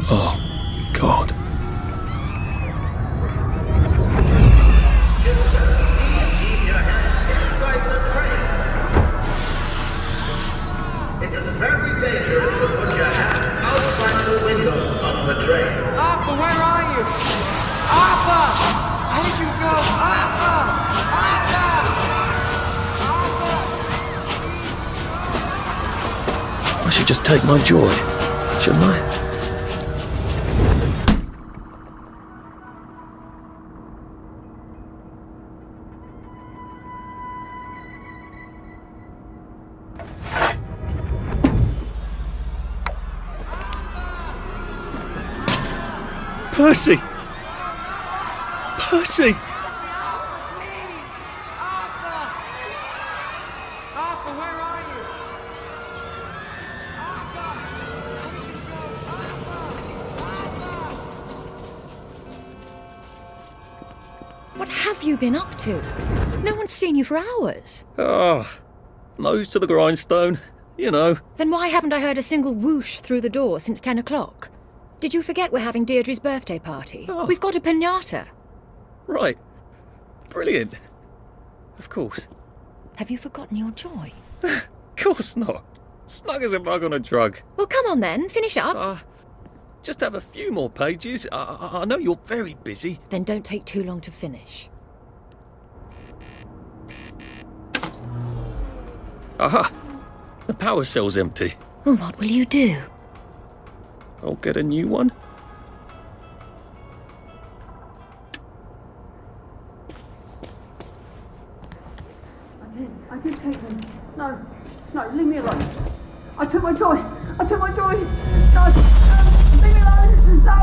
Oh, God. It is very dangerous to put your hands outside the windows of the train. Arthur, where are you? Arthur! Where did you go? Arthur! Arthur! I should just take my joy, shouldn't I? Percy! Percy! Arthur! Arthur, where are you? Arthur! Where did you go? Arthur! What have you been up to? No one's seen you for hours. Ah, nose to the grindstone, you know. Then why haven't I heard a single whoosh through the door since 10 o'clock? Did you forget we're having Deirdre's birthday party? Oh. We've got a piñata. Right. Brilliant. Of course. Have you forgotten your joy? Of course not. Snug as a bug on a drug. Well, come on then, finish up. Just have a few more pages. I know you're very busy. Then don't take too long to finish. Aha! The power cell's empty. Well, what will you do? I'll get a new one. I did take them. No, leave me alone. I took my joy. No, leave me alone. No.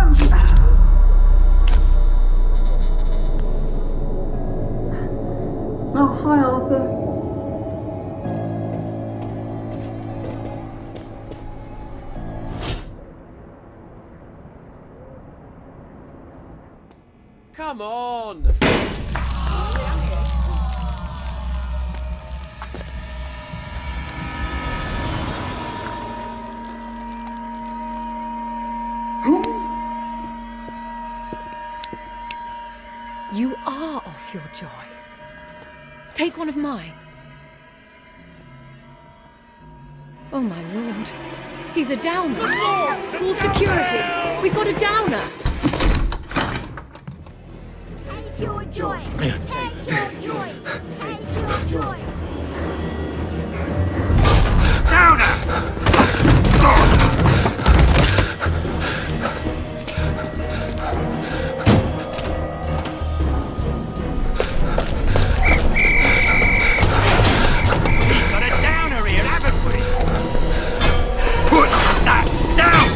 Oh, hi, Arthur. Come on! You are off your joy. Take one of mine. Oh, my lord. He's a downer. Call security. We've got a downer. Take your joy. Take your joy. Take your joy. Downer! Got a downer here, haven't we? Put that down!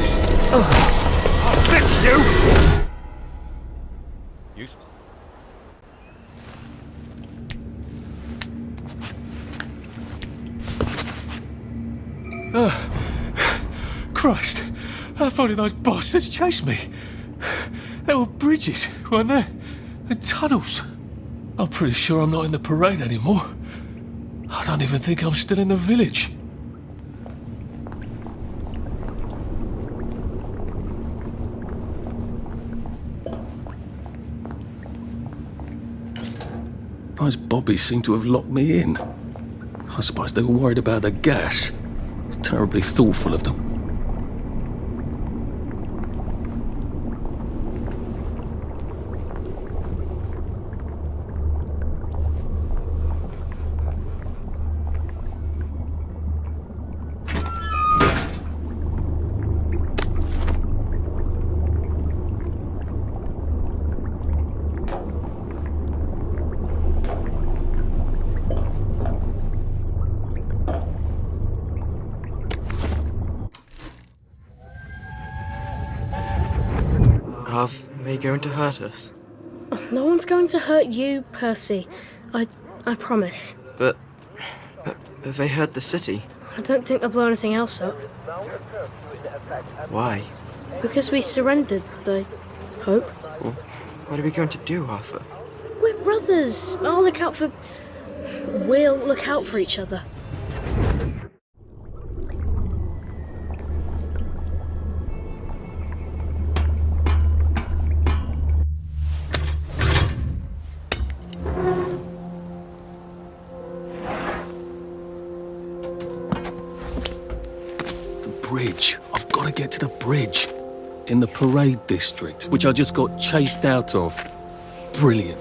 I'll fix you! Useful. Christ, how far did those bastards chase me? There were bridges, weren't there? And tunnels. I'm pretty sure I'm not in the parade anymore. I don't even think I'm still in the village. Those bobbies seem to have locked me in. I suppose they were worried about the gas. Terribly thoughtful of them. Are they going to hurt us? No one's going to hurt you, Percy. I promise. But have they heard the city? I don't think they'll blow anything else up. Why? Because we surrendered, I hope. Well, what are we going to do, Arthur? We're brothers. We'll look out for each other. Bridge. I've got to get to the bridge. In the parade district, which I just got chased out of. Brilliant.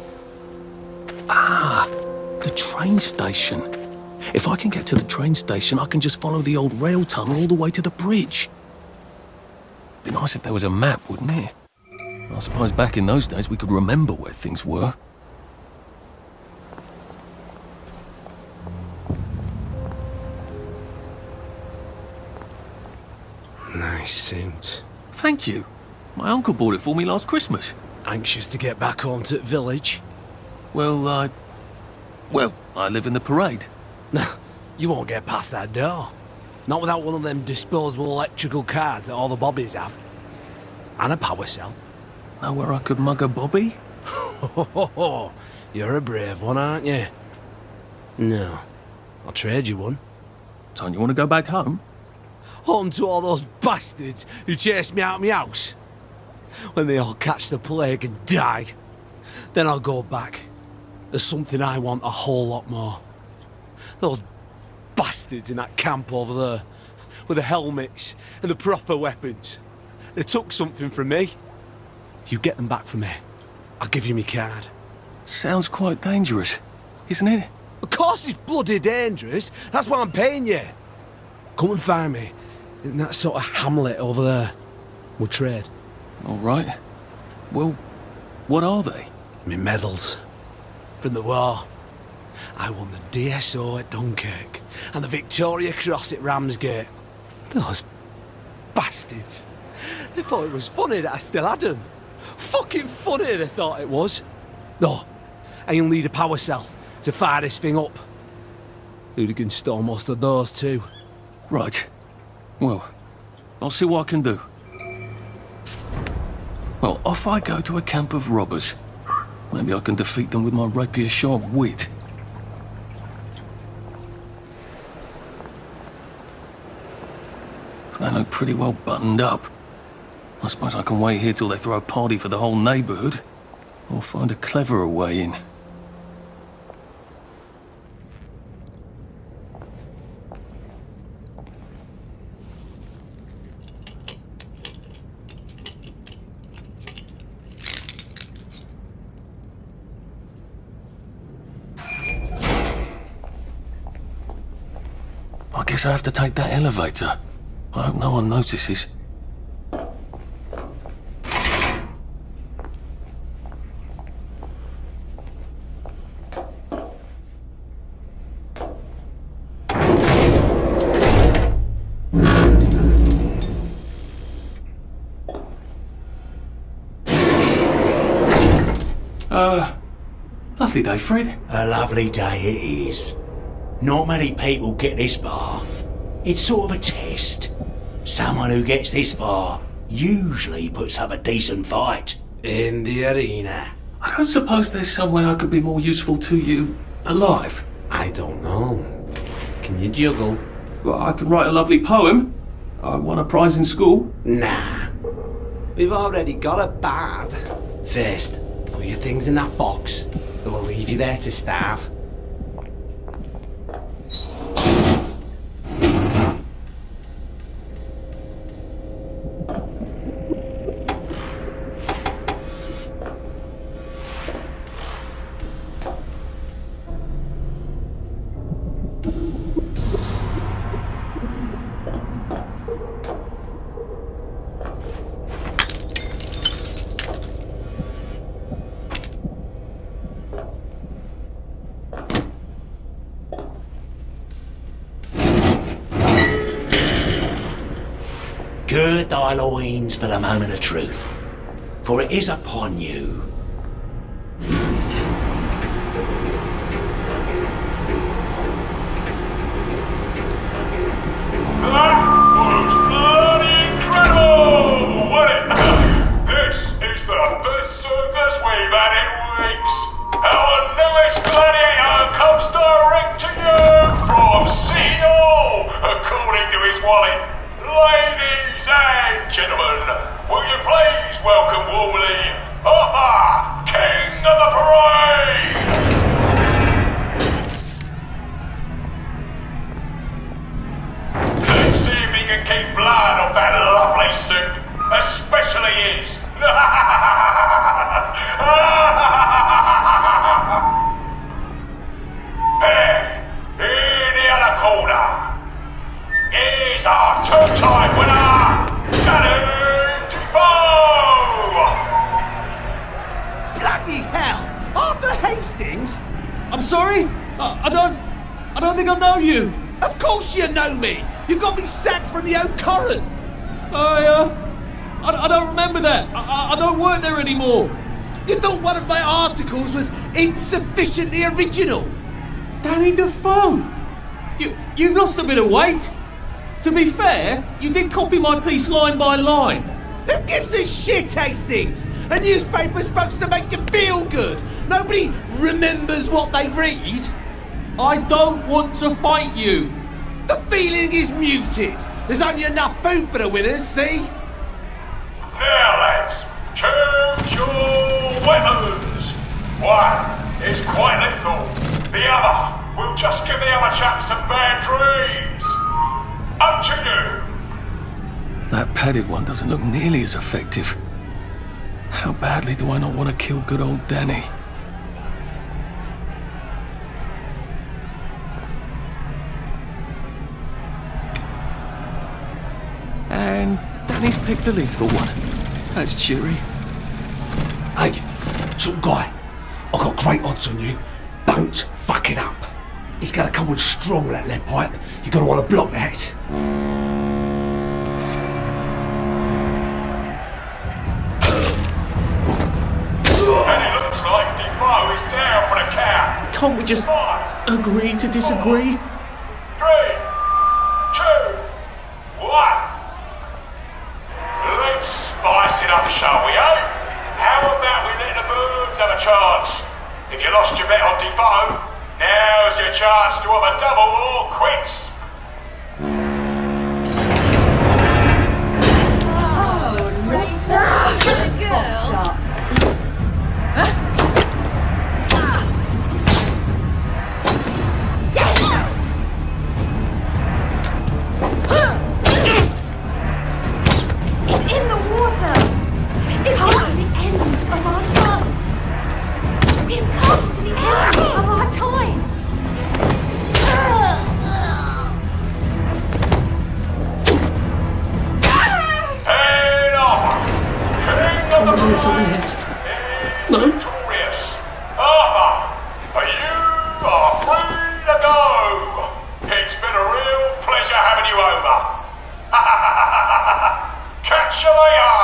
Ah, the train station. If I can get to the train station, I can just follow the old rail tunnel all the way to the bridge. Be nice if there was a map, wouldn't it? I suppose back in those days we could remember where things were. Nice suit. Thank you. My uncle bought it for me last Christmas. Anxious to get back home to the village? Well, I live in the parade. You won't get past that door. Not without one of them disposable electrical cars that all the bobbies have. And a power cell. Know where I could mug a bobby? You're a brave one, aren't you? No. I'll trade you one. Don't you want to go back home? Home to all those bastards who chased me out of my house. When they all catch the plague and die. Then I'll go back. There's something I want a whole lot more. Those bastards in that camp over there. With the helmets and the proper weapons. They took something from me. If you get them back for me, I'll give you my card. Sounds quite dangerous, isn't it? Of course it's bloody dangerous. That's why I'm paying you. Come and find me in that sort of hamlet over there. We'll trade. All right. Well, what are they? My medals. From the war. I won the DSO at Dunkirk and the Victoria Cross at Ramsgate. Those bastards. They thought it was funny that I still had them. Fucking funny they thought it was. No, I'll need a power cell to fire this thing up. Hooligan stole most of those too. Right. Well, I'll see what I can do. Well, off I go to a camp of robbers. Maybe I can defeat them with my rapier-sharp wit. They look pretty well buttoned up. I suppose I can wait here till they throw a party for the whole neighbourhood. Or find a cleverer way in. I guess I have to take that elevator. I hope no one notices. Lovely day, Fred. A lovely day it is. Not many people get this far. It's sort of a test. Someone who gets this far usually puts up a decent fight. In the arena. I don't suppose there's some way I could be more useful to you alive. I don't know. Can you juggle? Well, I could write a lovely poem. I won a prize in school. Nah. We've already got a bard. First, put your things in that box. Or we'll leave you there to starve. Gird thy loins for the moment of truth, for it is upon you. That was bloody incredible, wasn't it? This is the best circus we've had in weeks. Our newest gladiator comes direct to you from City Hall, according to his wallet. Ladies and gentlemen, will you please welcome warmly Arthur, King of the Parade! Let's see if he can keep blood off that lovely suit, especially his. In the other corner is our two-time winner, Danny Defoe! Bloody hell! Arthur Hastings? I'm sorry? I don't think I know you. Of course you know me! You got me sacked from the Oak Current! I don't remember that. I don't work there anymore. You thought one of my articles was insufficiently original? Danny Defoe! You've lost a bit of weight. To be fair, you did copy my piece line by line. Who gives a shit, Hastings? A newspaper's supposed to make you feel good. Nobody remembers what they read. I don't want to fight you. The feeling is muted. There's only enough food for the winners, see? Now lads, choose your weapons. One is quite lethal. The other will just give the other chap some bad dreams. Up to you. That padded one doesn't look nearly as effective. How badly do I not want to kill good old Danny? And Danny's picked the lethal one. That's cheery. Hey, some guy, I've got great odds on you. Don't fuck it up. He's gonna come on strong with that lead pipe. You're gonna want to block that. And it looks like Defoe is down for the count. Can't we just agree to disagree? 3, 2, 1. Let's spice it up, shall we, eh? How about we let the birds have a chance? If you lost your bet on Defoe, now's your chance to have a double or quits. It's in the water! It comes to the end of our time! We've come to the end of our time! And Arthur, King of the Parade, is victorious. Arthur, you are free to go. It's been a real pleasure having you over. Catch you later.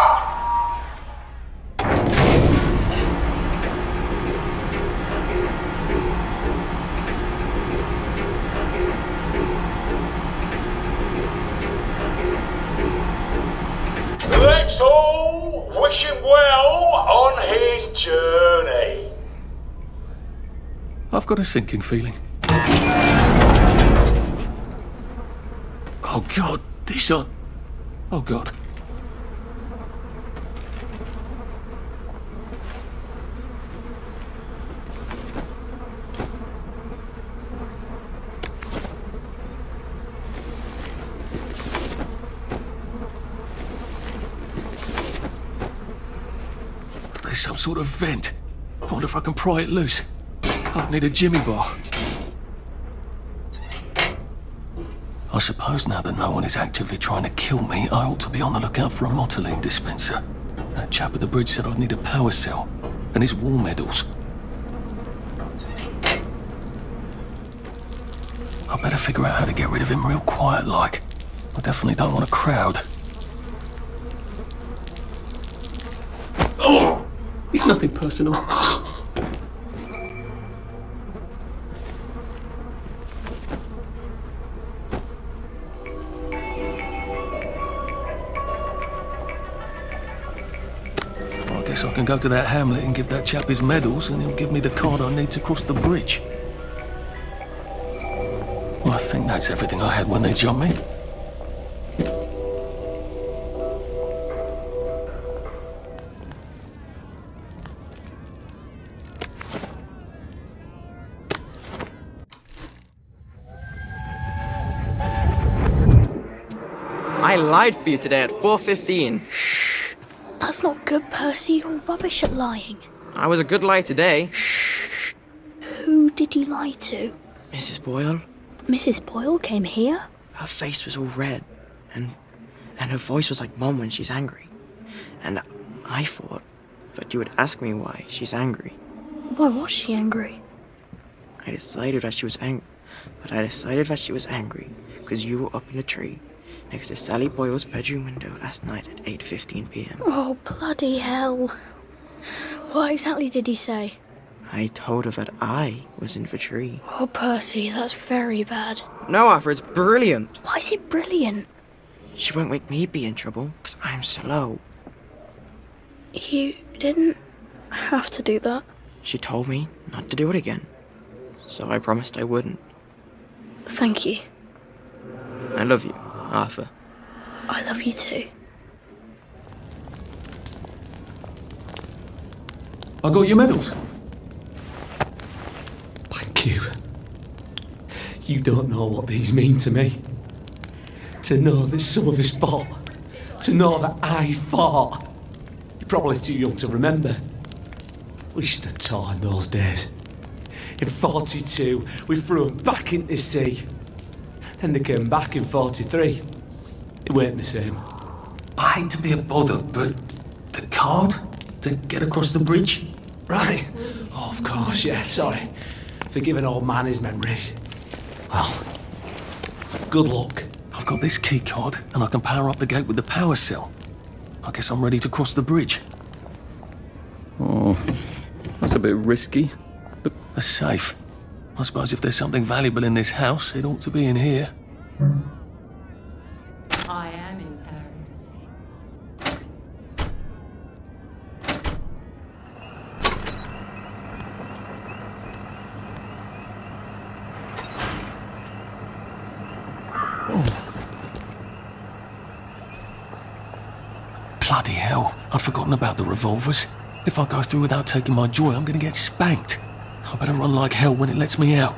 Let's all wish him well on his journey. I've got a sinking feeling. Oh God, these aren't... Oh God. There's some sort of vent. I wonder if I can pry it loose. I'd need a jimmy bar. I suppose now that no one is actively trying to kill me, I ought to be on the lookout for a Motoline dispenser. That chap at the bridge said I'd need a power cell, and his war medals. I better figure out how to get rid of him real quiet like. I definitely don't want a crowd. Oh! It's nothing personal. Guess I can go to that hamlet and give that chap his medals, and he'll give me the card I need to cross the bridge. Well, I think that's everything I had when they jumped me. I lied for you today at 4:15. That's not good, Percy. You're rubbish at lying. I was a good liar today. Who did you lie to? Mrs. Boyle, Mrs. Boyle came here? her face was all red, and her voice was like Mom when she's angry. And I thought that you would ask me why she's angry. Why was she angry? I decided that she was angry because you were up in a tree next to Sally Boyle's bedroom window last night at 8:15 p.m. Oh, bloody hell. What exactly did he say? I told her that I was in the tree. Oh, Percy, that's very bad. No, Arthur, it's brilliant. Why is it brilliant? She won't make me be in trouble because I'm slow. You didn't have to do that. She told me not to do it again, so I promised I wouldn't. Thank you. I love you, Arthur. I love you too. I got your medals. Thank you. You don't know what these mean to me. To know that some of us fought. To know that I fought. You're probably too young to remember. We stood tall in those days. In 42, we threw them back into the sea. Then they came back in 43. It weren't the same. I hate to be a bother, but the card to get across the bridge? Right. Oh, of course, yeah, sorry. Forgive an old man his memories. Well, good luck. I've got this key card, and I can power up the gate with the power cell. I guess I'm ready to cross the bridge. Oh, that's a bit risky. But a safe. I suppose if there's something valuable in this house, it ought to be in here. I am in Paris. Bloody hell, I'd forgotten about the revolvers. If I go through without taking my joy, I'm gonna get spanked. I better run like hell when it lets me out.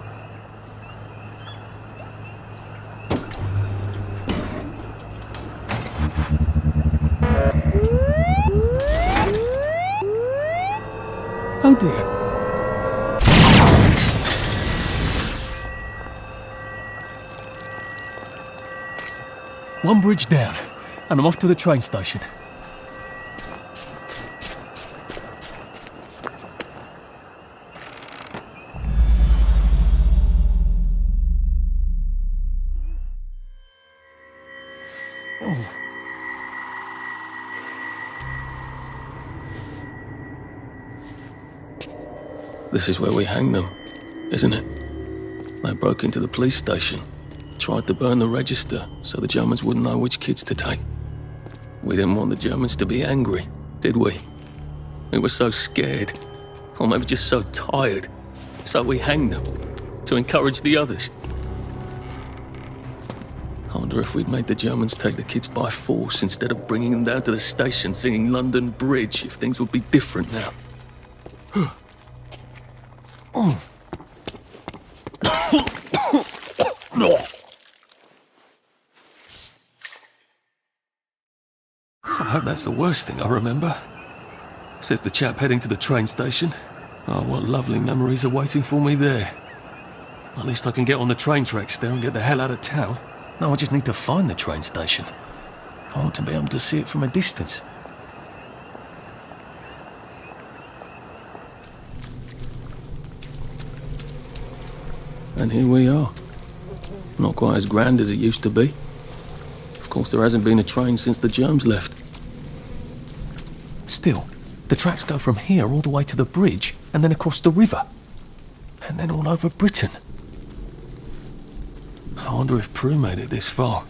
Oh dear. One bridge down, and I'm off to the train station. This is where we hang them, isn't it? They broke into the police station, tried to burn the register so the Germans wouldn't know which kids to take. We didn't want the Germans to be angry, did we? We were so scared, or maybe just so tired, so we hanged them to encourage the others. I wonder if we'd made the Germans take the kids by force instead of bringing them down to the station singing London Bridge, if things would be different now. I hope that's the worst thing I remember. Says the chap heading to the train station. Oh, what lovely memories are waiting for me there. At least I can get on the train tracks there and get the hell out of town. No, I just need to find the train station. I want to be able to see it from a distance. And here we are. Not quite as grand as it used to be. Of course, there hasn't been a train since the Germs left. Still, the tracks go from here all the way to the bridge, and then across the river. And then all over Britain. I wonder if Prue made it this far.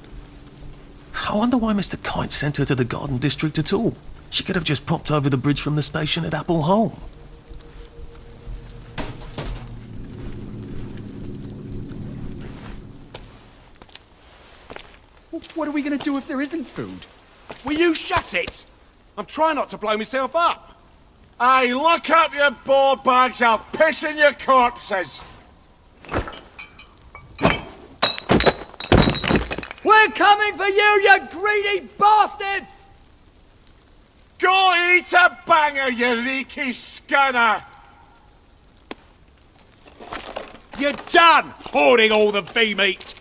I wonder why Mr. Kite sent her to the Garden District at all. She could have just popped over the bridge from the station at Apple Hole. What are we going to do if there isn't food? Will you shut it? I'm trying not to blow myself up. Hey, look up your board bags, I'll piss in your corpses. We're coming for you greedy bastard! Go eat a banger, you leaky scunner! You're done hoarding all the bee meat!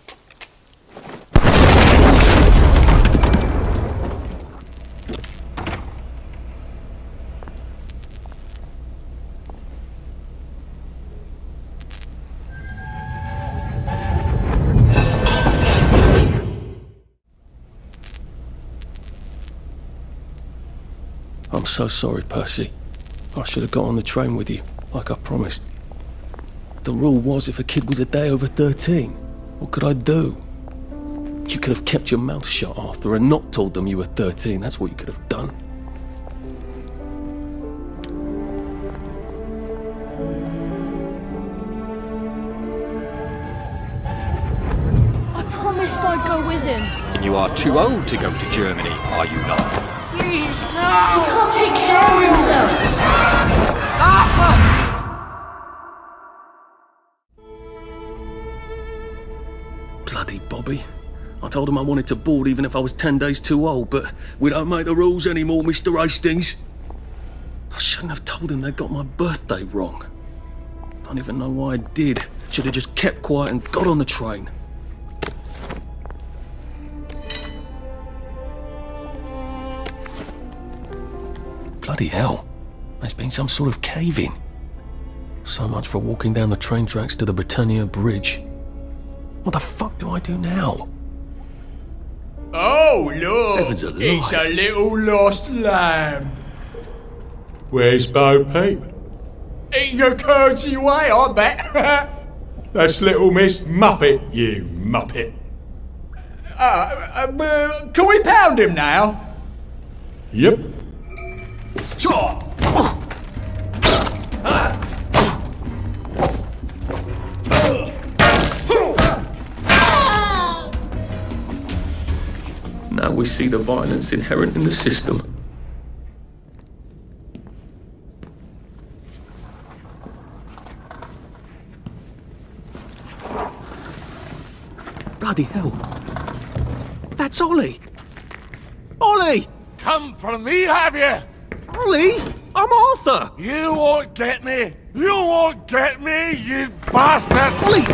I'm so sorry, Percy. I should have got on the train with you, like I promised. The rule was if a kid was a day over 13, what could I do? You could have kept your mouth shut, Arthur, and not told them you were 13. That's what you could have done. I promised I'd go with him. You are too old to go to Germany, are you not? He can't take care of himself. Bloody Bobby. I told him I wanted to board even if I was 10 days too old, but we don't make the rules anymore, Mr. Hastings. I shouldn't have told him they got my birthday wrong. Don't even know why I did. Should have just kept quiet and got on the train. Bloody hell. There's been some sort of cave-in. So much for walking down the train tracks to the Britannia Bridge. What the fuck do I do now? Oh, look! Heavens alive. It's a little lost lamb. Where's Bo Peep? Eating your curdsy way, I bet. That's little Miss Muppet, you muppet. Can we pound him now? Yep. Sure. Now we see the violence inherent in the system. Bloody hell. That's Ollie! Ollie! Come for me, have you? Ollie! I'm Arthur! You won't get me! You won't get me, you bastard! Ollie!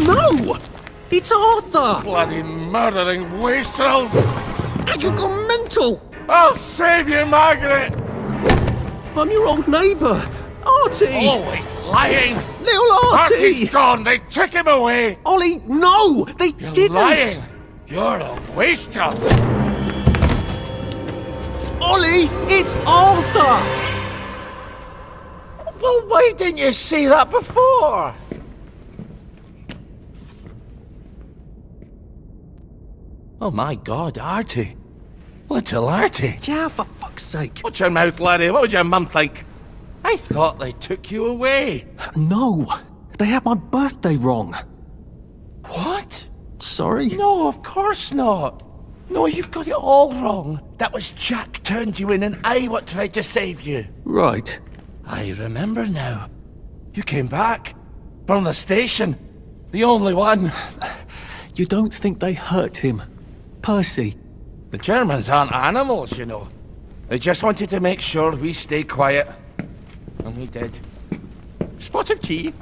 No! It's Arthur! Bloody murdering wastrels! You gone mental! I'll save you, Margaret! I'm your old neighbour, Artie! Always lying! Little Artie! Artie's gone, they took him away! Ollie, no! They You're didn't! lying! You're a wastrel! Ollie, it's Arthur! Well, why didn't you see that before? Oh my God, Artie. Little Artie. Yeah, for fuck's sake. Watch your mouth, laddie. What would your mum think? I thought they took you away. No, they had my birthday wrong. What? Sorry? No, of course not. No, you've got it all wrong. That was Jack turned you in and I what tried to save you. Right. I remember now. You came back. From the station. The only one. You don't think they hurt him? Percy? The Germans aren't animals, you know. They just wanted to make sure we stay quiet. And we did. Spot of tea?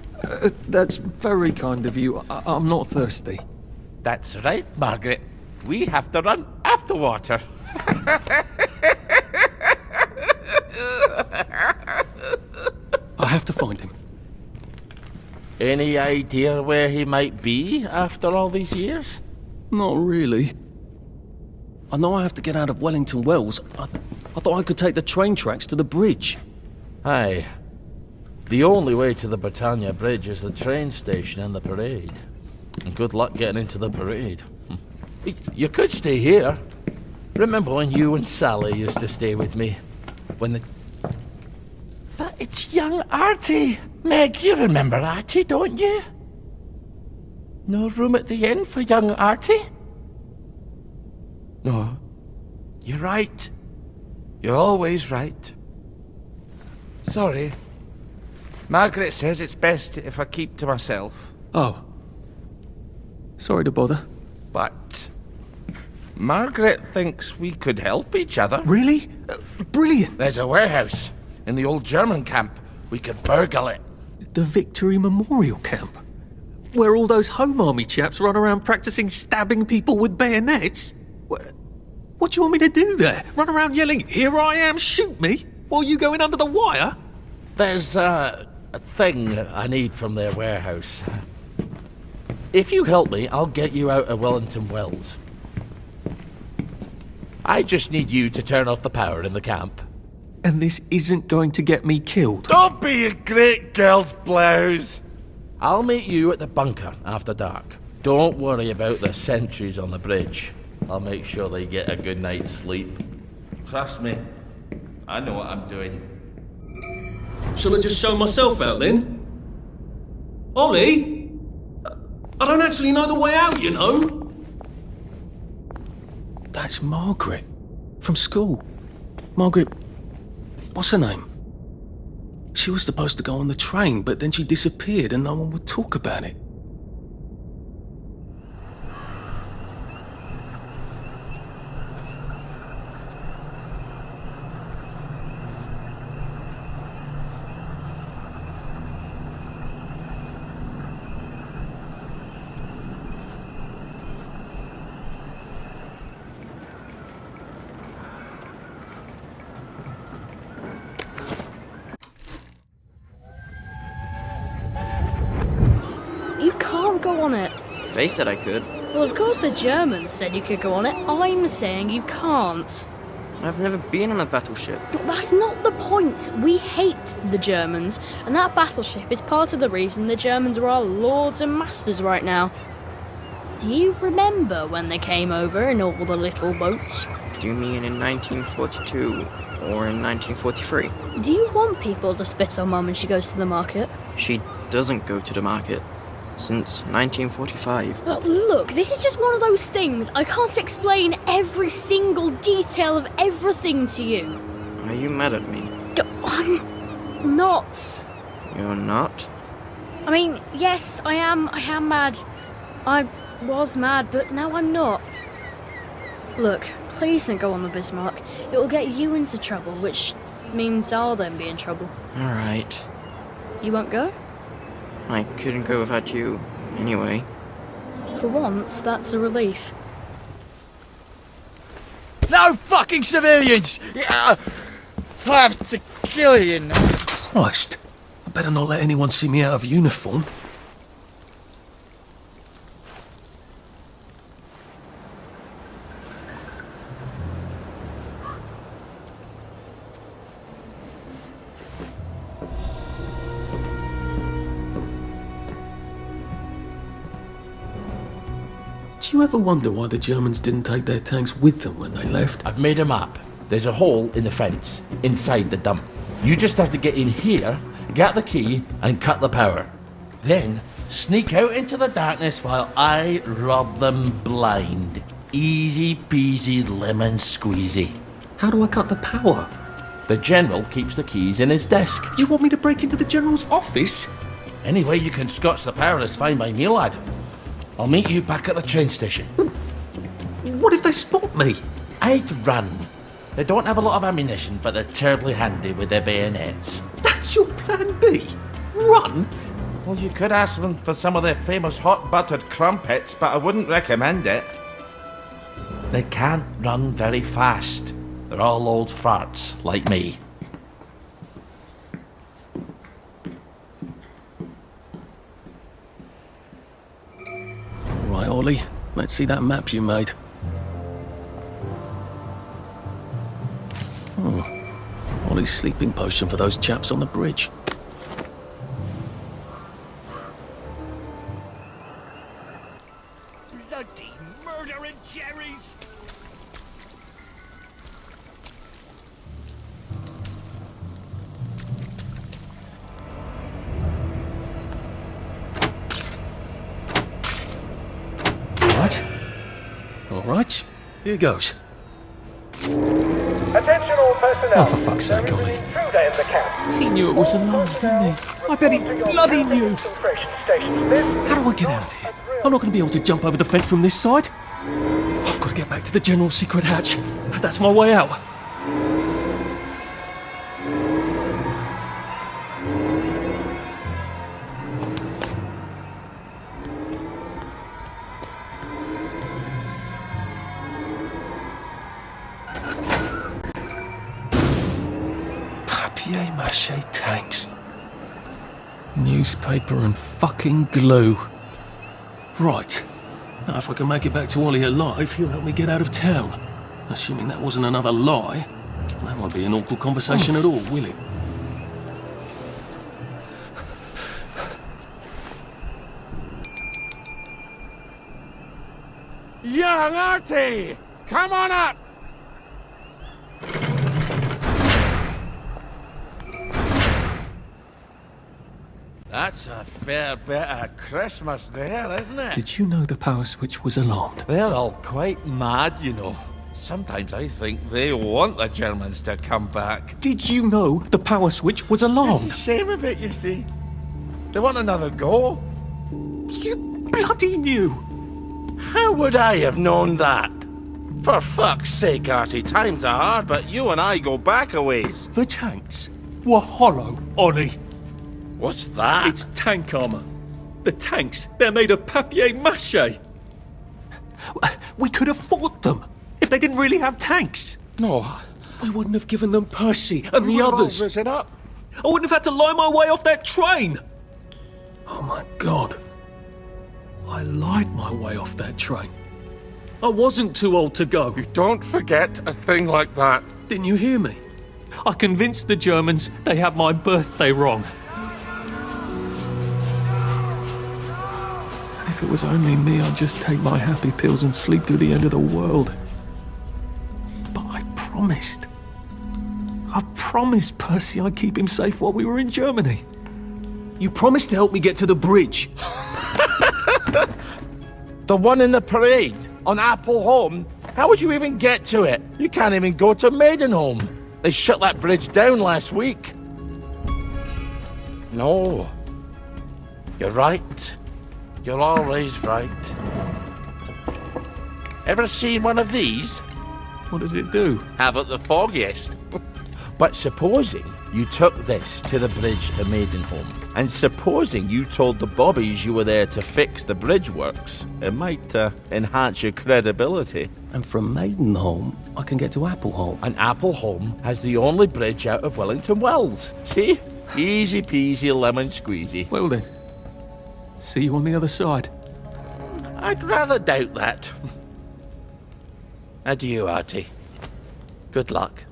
That's very kind of you. I'm not thirsty. That's right, Margaret. We have to run after water. I have to find him. Any idea where he might be after all these years? Not really. I know I have to get out of Wellington Wells. I thought I could take the train tracks to the bridge. Aye. The only way to the Britannia Bridge is the train station and the parade. And good luck getting into the parade. You could stay here. Remember when you and Sally used to stay with me? When the... But it's young Artie. Meg, you remember Artie, don't you? No room at the inn for young Artie? No. You're right. You're always right. Sorry. Margaret says it's best if I keep to myself. Oh. Sorry to bother. But Margaret thinks we could help each other. Really? Brilliant. There's a warehouse in the old German camp. We could burgle it. The Victory Memorial Camp? Where all those Home Army chaps run around practicing stabbing people with bayonets? What do you want me to do there? Run around yelling, "Here I am, shoot me," while you go in under the wire? There's a thing I need from their warehouse. If you help me, I'll get you out of Wellington Wells. I just need you to turn off the power in the camp. And this isn't going to get me killed? Don't be a great girl's blouse! I'll meet you at the bunker after dark. Don't worry about the sentries on the bridge. I'll make sure they get a good night's sleep. Trust me, I know what I'm doing. Shall I just show myself out then? Ollie? I don't actually know the way out, you know. That's Margaret. From school. Margaret... what's her name? She was supposed to go on the train, but then she disappeared and no one would talk about it. You can't go on it. They said I could. Well, of course the Germans said you could go on it. I'm saying you can't. I've never been on a battleship. But that's not the point. We hate the Germans, and that battleship is part of the reason the Germans are our lords and masters right now. Do you remember when they came over in all the little boats? Do you mean in 1942 or in 1943? Do you want people to spit on Mum when she goes to the market? She doesn't go to the market since 1945. But look, this is just one of those things. I can't explain every single detail of everything to you. Are you mad at me? I'm not. You're not? I mean, yes, I am mad. I was mad, but now I'm not. Look, please don't go on the Bismarck. It will get you into trouble, which means I'll then be in trouble. Alright. You won't go? I couldn't go without you, anyway. For once, that's a relief. No fucking civilians! I have to kill you now. Christ. I better not let anyone see me out of uniform. Do you ever wonder why the Germans didn't take their tanks with them when they left? I've made a map. There's a hole in the fence, inside the dump. You just have to get in here, get the key, and cut the power. Then, sneak out into the darkness while I rob them blind. Easy peasy lemon squeezy. How do I cut the power? The General keeps the keys in his desk. You want me to break into the General's office? Any way you can scotch the power is fine by me, lad. I'll meet you back at the train station. What if they spot me? I'd run. They don't have a lot of ammunition, but they're terribly handy with their bayonets. That's your plan B? Run? Well, you could ask them for some of their famous hot buttered crumpets, but I wouldn't recommend it. They can't run very fast. They're all old farts, like me. Right, Ollie, let's see that map you made. Ollie's sleeping potion for those chaps on the bridge. Bloody murdering Jerry's! right, here goes. Attention all personnel. Oh, for fuck's sake, Ollie. Intruder in the camp. He knew it was a lie, didn't he? I bet he bloody knew. How do I get out of here? I'm not going to be able to jump over the fence from this side. I've got to get back to the general secret hatch. That's my way out. Papier-mâché tanks. Newspaper and fucking glue. Right. Now, if I can make it back to Ollie alive, he'll help me get out of town. Assuming that wasn't another lie. That won't be an awkward conversation at all, will it? Young Artie! Come on up! That's a fair bit of Christmas there, isn't it? Did you know the power switch was alarmed? They're all quite mad, you know. Sometimes I think they want the Germans to come back. Did you know the power switch was alarmed? It's a shame of it, you see. They want another go. You bloody knew! How would I have known that? For fuck's sake, Artie, times are hard, but you and I go back a ways. The tanks were hollow, Ollie. What's that? It's tank armor. The tanks, they're made of papier-mâché. We could have fought them if they didn't really have tanks. No. We wouldn't have given them Percy and the others. It up. I wouldn't have had to lie my way off that train. Oh my God. I lied my way off that train. I wasn't too old to go. You don't forget a thing like that. Didn't you hear me? I convinced the Germans they had my birthday wrong. And if it was only me, I'd just take my happy pills and sleep through the end of the world. But I promised. I promised Percy I'd keep him safe while we were in Germany. You promised to help me get to the bridge. The one in the parade on Appleholme? How would you even get to it? You can't even go to Maidenholm. They shut that bridge down last week. No. You're right. You're always right. Ever seen one of these? What does it do? Haven't the foggiest. But supposing you took this to the bridge to Maidenholm, and supposing you told the bobbies you were there to fix the bridge works, it might enhance your credibility. And from Maidenholm, I can get to Appleholme. And Appleholme has the only bridge out of Wellington Wells. See? Easy peasy lemon squeezy. Well then, see you on the other side. I'd rather doubt that. Adieu, Artie. Good luck.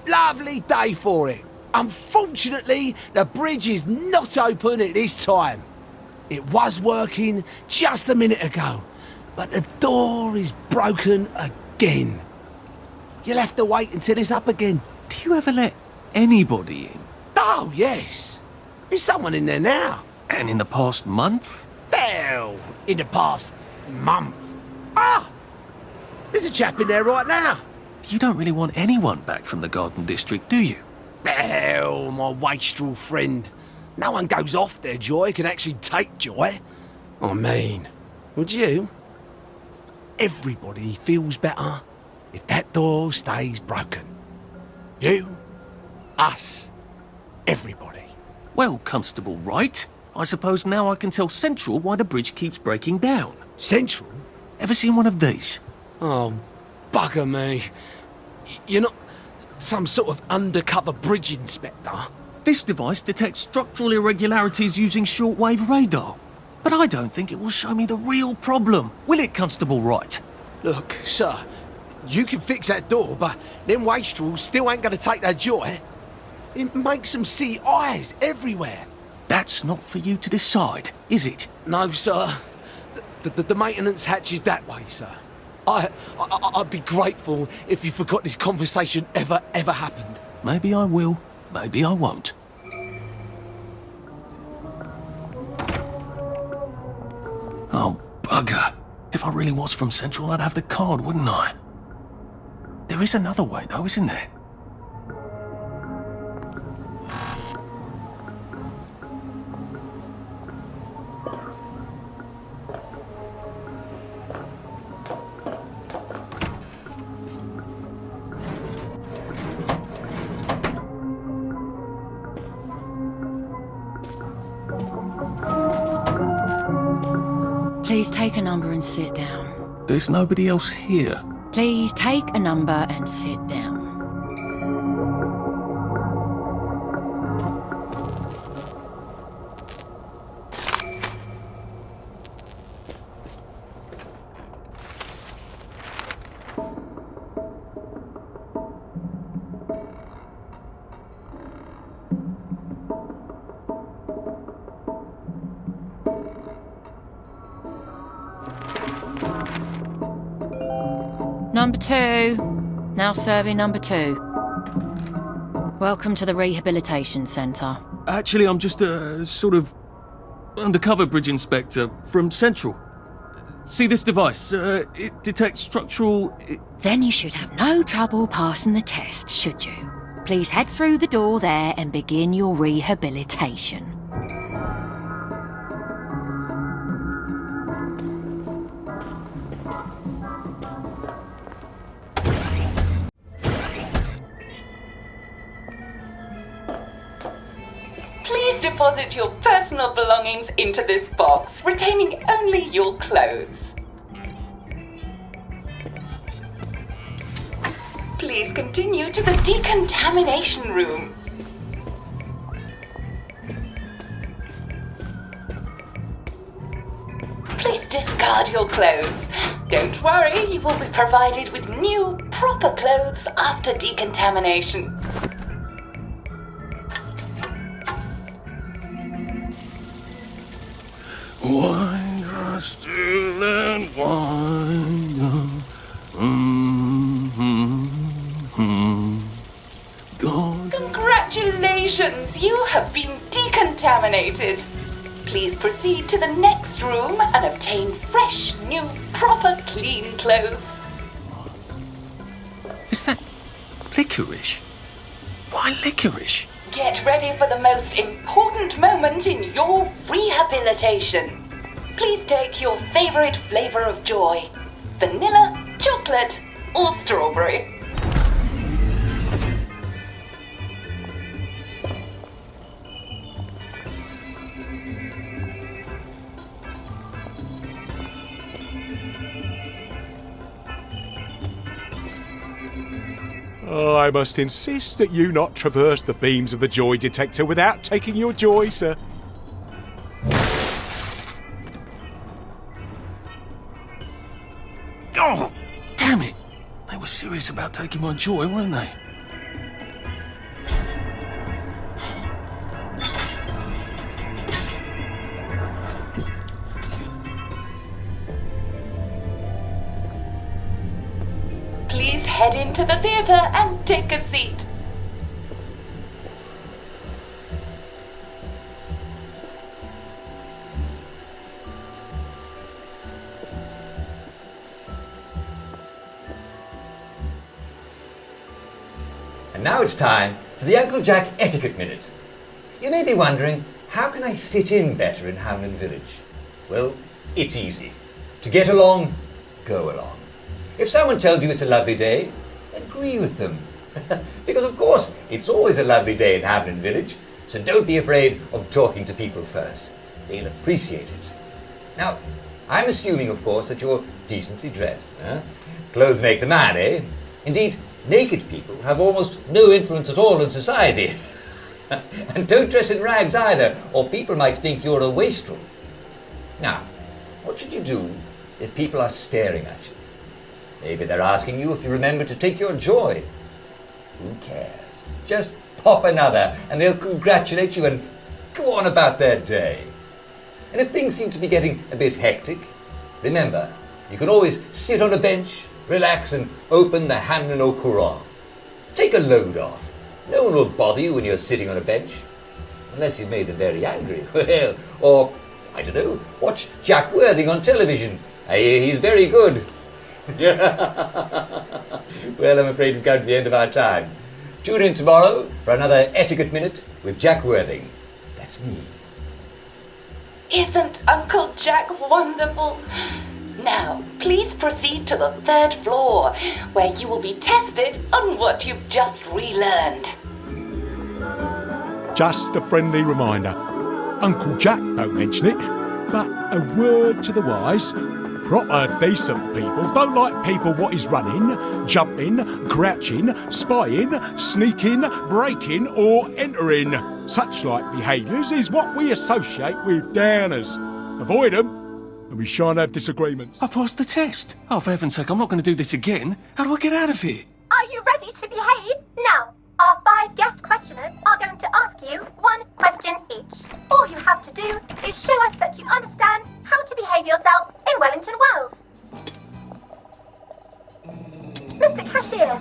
Lovely day for it. Unfortunately, the bridge is not open at this time. It was working just a minute ago, but the door is broken again. You'll have to wait until it's up again. Do you ever let anybody in? Oh, yes. There's someone in there now. And in the past month? Well, in the past month. Ah! There's a chap in there right now. You don't really want anyone back from the Garden District, do you? Well, my wastrel friend. No one goes off their joy can actually take joy. I mean, would you? Everybody feels better if that door stays broken. You, us, everybody. Well, Constable Wright, I suppose now I can tell Central why the bridge keeps breaking down. Central? Ever seen one of these? Oh, bugger me. You're not some sort of undercover bridge inspector? This device detects structural irregularities using shortwave radar. But I don't think it will show me the real problem. Will it, Constable Wright? Look, sir, you can fix that door, but them wastrels still ain't gonna take their joy. It makes them see eyes everywhere. That's not for you to decide, is it? No, sir. The maintenance hatch is that way, sir. I'd be grateful if you forgot this conversation ever happened. Maybe I will, maybe I won't. Oh, bugger. If I really was from Central, I'd have the card, wouldn't I? There is another way, though, isn't there? Please take a number and sit down. There's nobody else here. Please take a number and sit down. Number 2. Now serving number 2. Welcome to the Rehabilitation Centre. Actually, I'm just a sort of undercover bridge inspector from Central. See this device? It detects structural... Then you should have no trouble passing the test, should you? Please head through the door there and begin your rehabilitation. Please deposit your personal belongings into this box, retaining only your clothes. Please continue to the decontamination room. Please discard your clothes. Don't worry, you will be provided with new, proper clothes after decontamination. Wine are still and wine. Congratulations, you have been decontaminated. Please proceed to the next room and obtain fresh, new, proper, clean clothes. Is that licorice? Why licorice? Get ready for the most important moment in your rehabilitation. Please take your favorite flavor of joy: vanilla, chocolate, or strawberry. I must insist that you not traverse the beams of the joy detector without taking your joy, sir. Oh, damn it! They were serious about taking my joy, weren't they? Please head into the theater and take a seat. And now it's time for the Uncle Jack Etiquette Minute. You may be wondering, how can I fit in better in Hamlin Village? Well, it's easy. To get along, go along. If someone tells you it's a lovely day, agree with them. Because of course, it's always a lovely day in Hamlin Village, so don't be afraid of talking to people first. They'll appreciate it. Now, I'm assuming, of course, that you're decently dressed. Clothes make the man, eh? Indeed, naked people have almost no influence at all in society. And don't dress in rags either, or people might think you're a wastrel. Now, what should you do if people are staring at you? Maybe they're asking you if you remember to take your joy. Who cares? Just pop another and they'll congratulate you and go on about their day. And if things seem to be getting a bit hectic, Remember, you can always sit on a bench, relax and open the Hamlin O'Quran. Take a load off. No one will bother you when you're sitting on a bench. Unless you've made them very angry. Well, or, I don't know, watch Jack Worthing on television. I hear he's very good. Well, I'm afraid we've come to the end of our time. Tune in tomorrow for another Etiquette Minute with Jack Worthing. That's me. Isn't Uncle Jack wonderful? Now, please proceed to the 3rd floor, where you will be tested on what you've just relearned. Just a friendly reminder. Uncle Jack don't mention it, but a word to the wise. Proper decent people don't like people what is running, jumping, crouching, spying, sneaking, breaking or entering. Such like behaviours is what we associate with downers. Avoid them and we shan't have disagreements. I passed the test. Oh, for heaven's sake, I'm not going to do this again. How do I get out of here? Are you ready to behave? Now, our 5 guest questioners are going to ask you 1 question each. All you have to do is show us that you understand how to behave yourself in Wellington Wells. Mr. Cashier,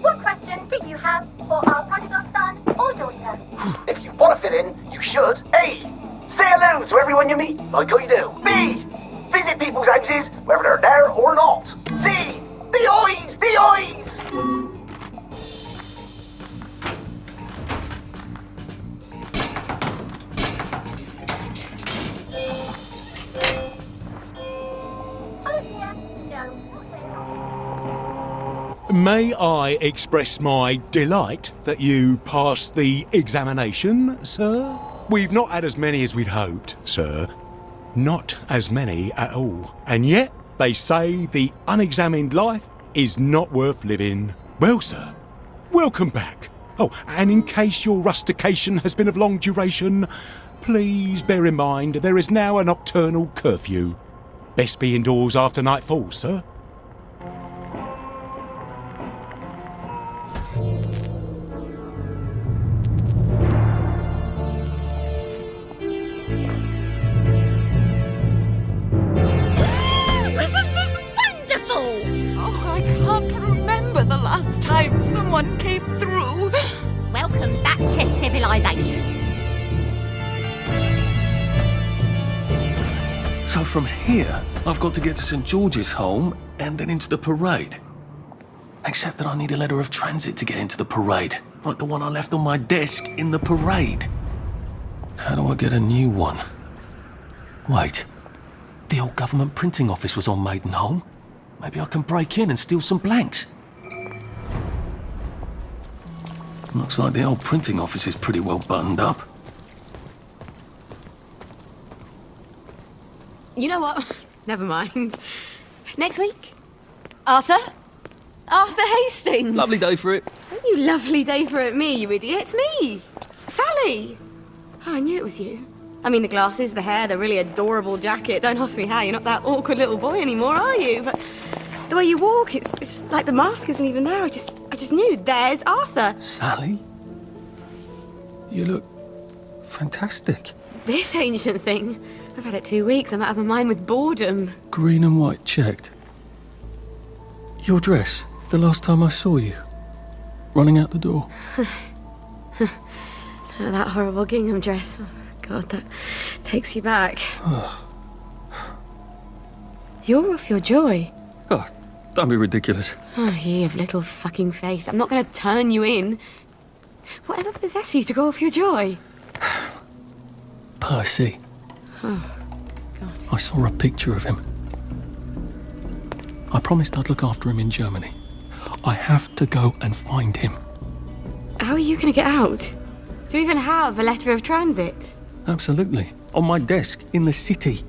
what question do you have for our prodigal son or daughter? If you want to fit in, you should. A. Say hello to everyone you meet, like how you do. B. Visit people's houses, whether they're there or not. C. The eyes! The eyes! May I express my delight that you passed the examination, sir? We've not had as many as we'd hoped, sir. Not as many at all. And yet, they say the unexamined life is not worth living. Well, sir, welcome back. Oh, and in case your rustication has been of long duration, please bear in mind there is now a nocturnal curfew. Best be indoors after nightfall, sir. The last time someone came through. Welcome back to civilization. So from here, I've got to get to St. George's Home and then into the parade. Except that I need a letter of transit to get into the parade, like the one I left on my desk in the parade. How do I get a new one? Wait, the old government printing office was on Maidenholm. Maybe I can break in and steal some blanks. Looks like the old printing office is pretty well buttoned up. You know what? Never mind. Next week? Arthur? Arthur Hastings! Lovely day for it. Don't you lovely day for it me, you idiot. It's me! Sally! Oh, I knew it was you. I mean, the glasses, the hair, the really adorable jacket. Don't ask me how. You're not that awkward little boy anymore, are you? But the way you walk, it's like the mask isn't even there. I just knew. There's Arthur. Sally? You look fantastic. This ancient thing. I've had it 2 weeks. I'm out of my mind with boredom. Green and white checked. Your dress, the last time I saw you. Running out the door. Oh, that horrible gingham dress. Oh, God, that takes you back. You're off your joy. Oh, don't be ridiculous. Oh, you have little fucking faith. I'm not going to turn you in. Whatever possessed you to go off your joy? Percy. Oh, God. I saw a picture of him. I promised I'd look after him in Germany. I have to go and find him. How are you going to get out? Do you even have a letter of transit? Absolutely. On my desk, in the city.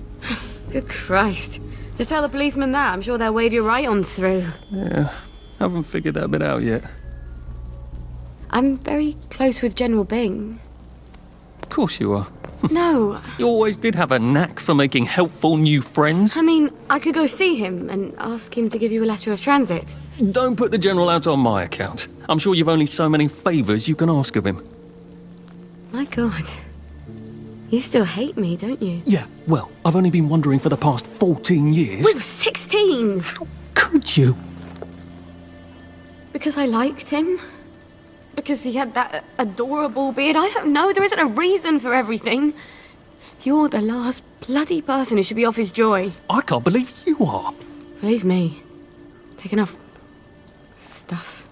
Good Christ. Just tell the policeman that. I'm sure they'll wave you right on through. Yeah, haven't figured that bit out yet. I'm very close with General Bing. Of course you are. No. You always did have a knack for making helpful new friends. I mean, I could go see him and ask him to give you a letter of transit. Don't put the General out on my account. I'm sure you've only so many favours you can ask of him. My God. You still hate me, don't you? Yeah, well, I've only been wondering for the past 14 years. We were 16! How could you? Because I liked him? Because he had that adorable beard? I don't know, there isn't a reason for everything. You're the last bloody person who should be off his joy. I can't believe you are. Believe me. Take enough stuff.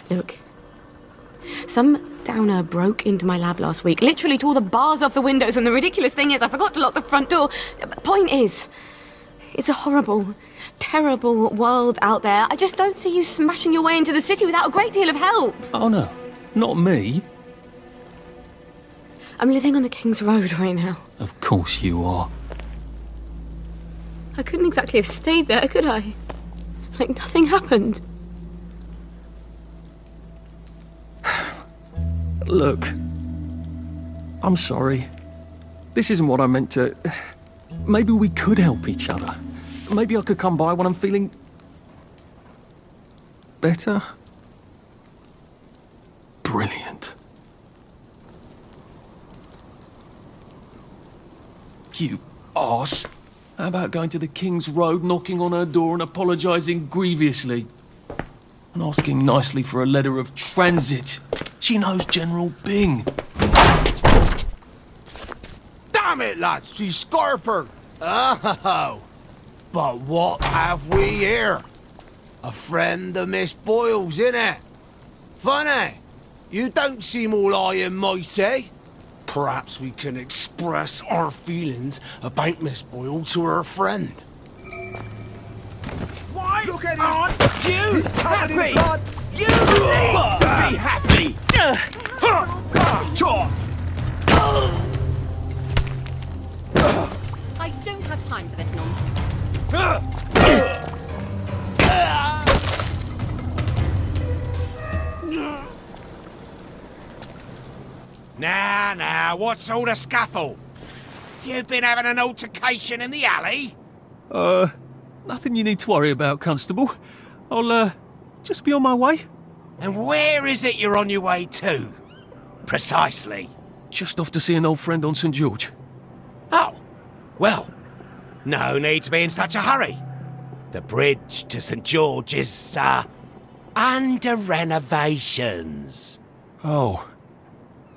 Look. Some downer broke into my lab last week, literally tore the bars off the windows, and the ridiculous thing is I forgot to lock the front door. Point is, it's a horrible, terrible world out there. I just don't see you smashing your way into the city without a great deal of help. Oh no, not me. I'm living on the King's Road right now. Of course you are. I couldn't exactly have stayed there, could I? Like nothing happened. Look, I'm sorry. This isn't what I meant to... Maybe we could help each other. Maybe I could come by when I'm feeling... better? Brilliant. You arse. How about going to the King's Road, knocking on her door and apologising grievously? And asking nicely for a letter of transit. She knows General Bing. Damn it, lads, she's Scarper. Oh, but what have we here? A friend of Miss Boyle's, innit? Funny, you don't seem all high and mighty. Perhaps we can express our feelings about Miss Boyle to her friend. Why look at him? You happy? You need to be happy. I don't have time for this nonsense. Now, what's all the scuffle? You've been having an altercation in the alley? Nothing you need to worry about, Constable. I'll, just be on my way. And where is it you're on your way to? Precisely. Just off to see an old friend on St. George. Oh, well, no need to be in such a hurry. The bridge to St. George is, under renovations. Oh.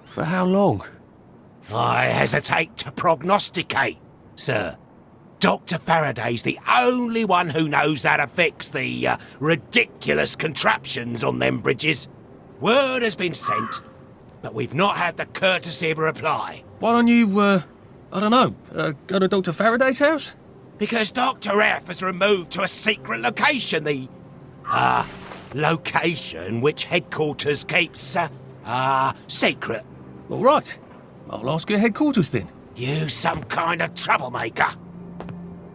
For how long? I hesitate to prognosticate, sir. Dr. Faraday's the only one who knows how to fix the ridiculous contraptions on them bridges. Word has been sent, but we've not had the courtesy of a reply. Why don't you, I don't know, go to Dr. Faraday's house? Because Dr. F has removed to a secret location, the, location which headquarters keeps, secret. All right. I'll ask your headquarters then. You some kind of troublemaker.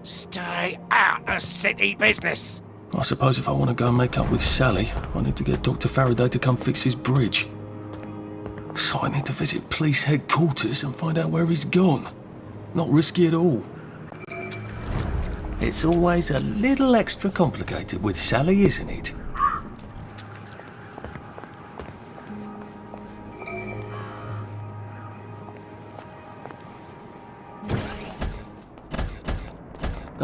Stay out of city business. I suppose if I want to go and make up with Sally, I need to get Dr. Faraday to come fix his bridge. So I need to visit police headquarters and find out where he's gone. Not risky at all. It's always a little extra complicated with Sally, isn't it?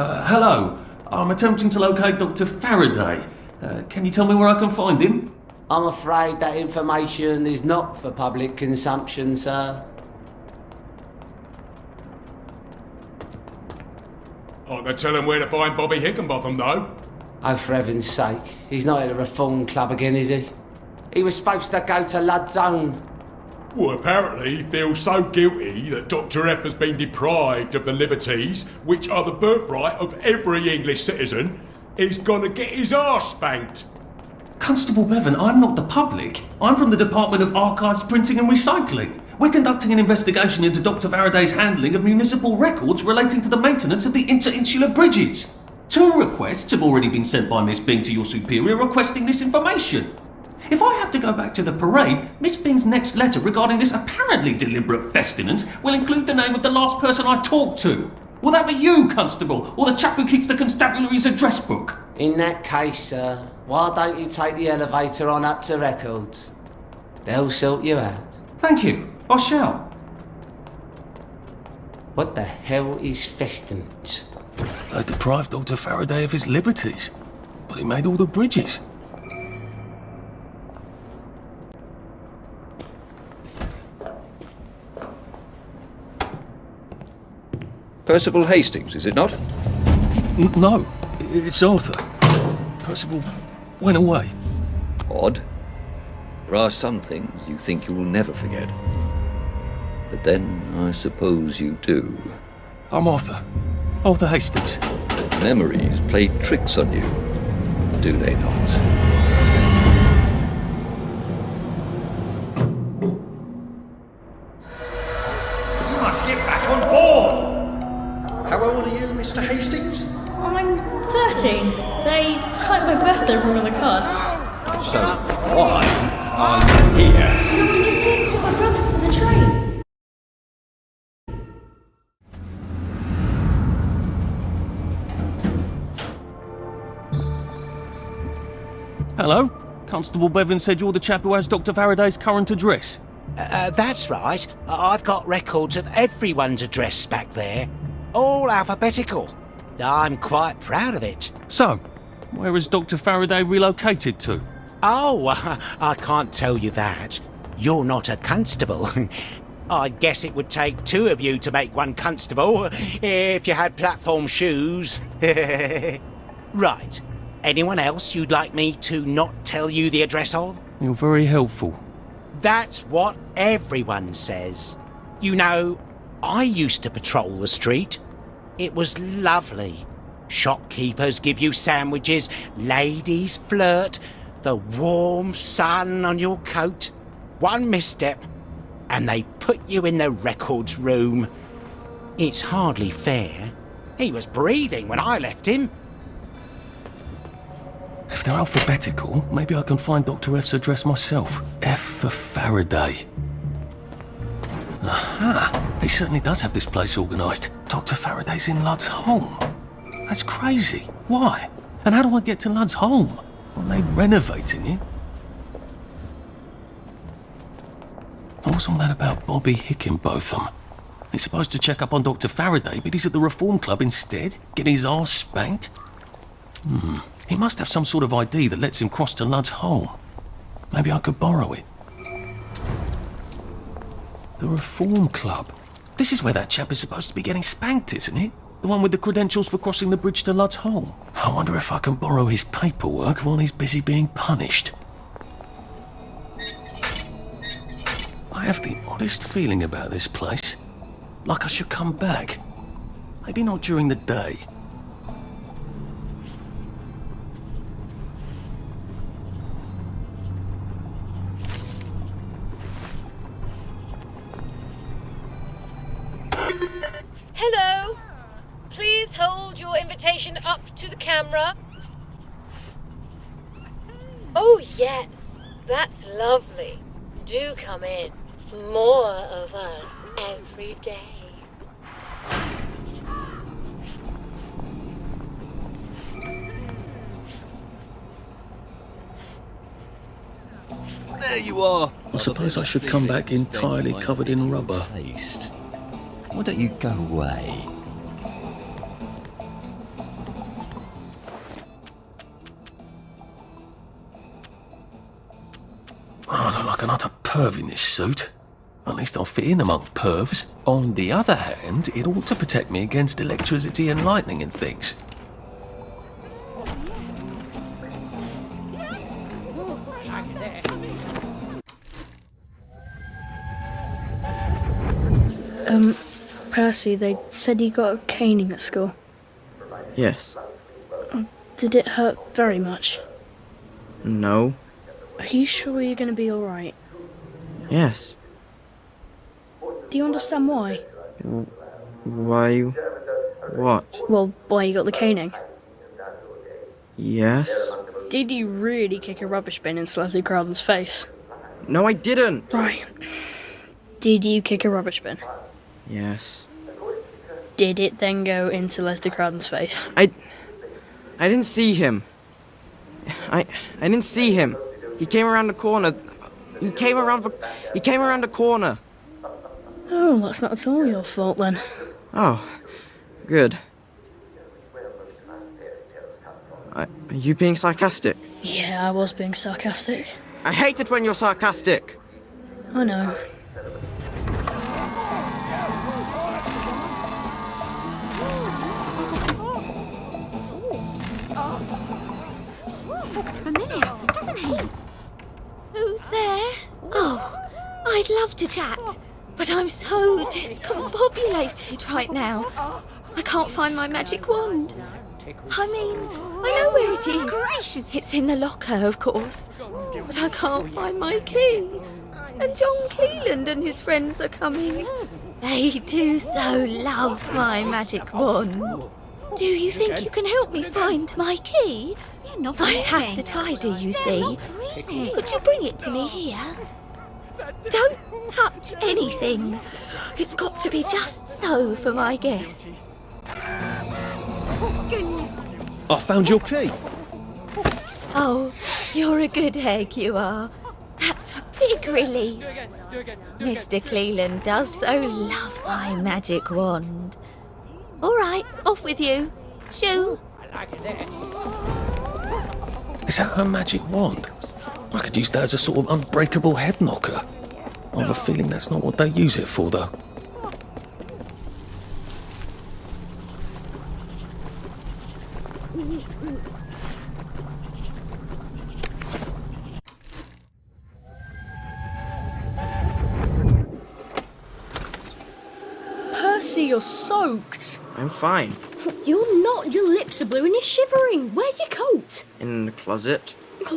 Hello. I'm attempting to locate Dr. Faraday. Can you tell me where I can find him? I'm afraid that information is not for public consumption, sir. I can tell him where to find Bobby Hickenbotham, though. Oh, for heaven's sake. He's not at a reform club again, is he? He was supposed to go to Lud's Own. Well, apparently he feels so guilty that Dr. F has been deprived of the liberties which are the birthright of every English citizen, he's gonna get his arse spanked. Constable Bevan, I'm not the public. I'm from the Department of Archives, Printing and Recycling. We're conducting an investigation into Dr. Faraday's handling of municipal records relating to the maintenance of the interinsular bridges. 2 requests have already been sent by Miss Bing to your superior requesting this information. If I have to go back to the parade, Miss Bing's next letter regarding this apparently deliberate festinance will include the name of the last person I talked to. Will that be you, Constable, or the chap who keeps the constabulary's address book? In that case, sir, why don't you take the elevator on up to records? They'll sort you out. Thank you. I shall. What the hell is Festence? They deprived Dr. Faraday of his liberties, but he made all the bridges. Percival Hastings, is it not? No, it's Arthur. Percival went away. Odd. There are some things you think you will never forget. But then, I suppose you do. I'm Arthur. Arthur Hastings. Memories play tricks on you, do they not? You must get back on board! How old are you, Mr. Hastings? I'm 13. They typed my birthday wrong on the card. So, why are you here? No, I'm just here to take my brothers to the train. Hello? Constable Bevan said you're the chap who has Dr. Faraday's current address. That's right. I've got records of everyone's address back there. All alphabetical. I'm quite proud of it. So, where is Dr. Faraday relocated to? Oh, I can't tell you that. You're not a constable. I guess it would take two of you to make one constable, if you had platform shoes. Right. Anyone else you'd like me to not tell you the address of? You're very helpful. That's what everyone says. You know, I used to patrol the street. It was lovely. Shopkeepers give you sandwiches, ladies flirt, the warm sun on your coat. One misstep, and they put you in the records room. It's hardly fair. He was breathing when I left him. If they're alphabetical, maybe I can find Dr. F's address myself. F for Faraday. Aha! He certainly does have this place organised. Dr. Faraday's in Ludd's home. That's crazy. Why? And how do I get to Ludd's home? Are they renovating it? What's all that about Bobby Hickenbotham? He's supposed to check up on Dr. Faraday, but he's at the Reform Club instead, getting his arse spanked? He must have some sort of ID that lets him cross to Ludd's home. Maybe I could borrow it. The Reform Club. This is where that chap is supposed to be getting spanked, isn't it? The one with the credentials for crossing the bridge to Ludd's home. I wonder if I can borrow his paperwork while he's busy being punished. I have the oddest feeling about this place. Like I should come back. Maybe not during the day. Hello. Please hold your invitation up to the camera. Oh, yes. That's lovely. Do come in. More of us every day. There you are. I suppose I should come back entirely covered in rubber. Why don't you go away? I look like an utter perv in this suit. At least I'll fit in among pervs. On the other hand, it ought to protect me against electricity and lightning and things. Percy, they said you got a caning at school. Yes. Did it hurt very much? No. Are you sure you're going to be alright? Yes. Do you understand why? Why? What? Well, why you got the caning. Yes. Did you really kick a rubbish bin into Leslie Crowden's face? No, I didn't. Right. Did you kick a rubbish bin? Yes. Did it then go into Leslie Crowden's face? I didn't see him. I didn't see him. He came around the corner. He came around the corner. Oh, that's not at all your fault then. Oh, good. Are you being sarcastic? Yeah, I was being sarcastic. I hate it when you're sarcastic. I know. Looks familiar, doesn't he? Who's there? Oh, I'd love to chat, but I'm so discombobulated right now. I can't find my magic wand. I mean, I know where it is. Gracious. It's in the locker, of course, but I can't find my key. And John Cleland and his friends are coming. They do so love my magic wand. Do you think you can help me find my key? I have to tidy, you see. Could you bring it to me here? Don't touch anything. It's got to be just so for my guests. Goodness. I found your key. Oh, you're a good egg, you are. That's a big relief. Mr. Cleland does so love my magic wand. All right, off with you. Shoo. Is that her magic wand? I could use that as a sort of unbreakable head knocker. I have a feeling that's not what they use it for, though. Percy, you're soaked. I'm fine. You're not. Your lips are blue and you're shivering. Where's your coat? In the closet?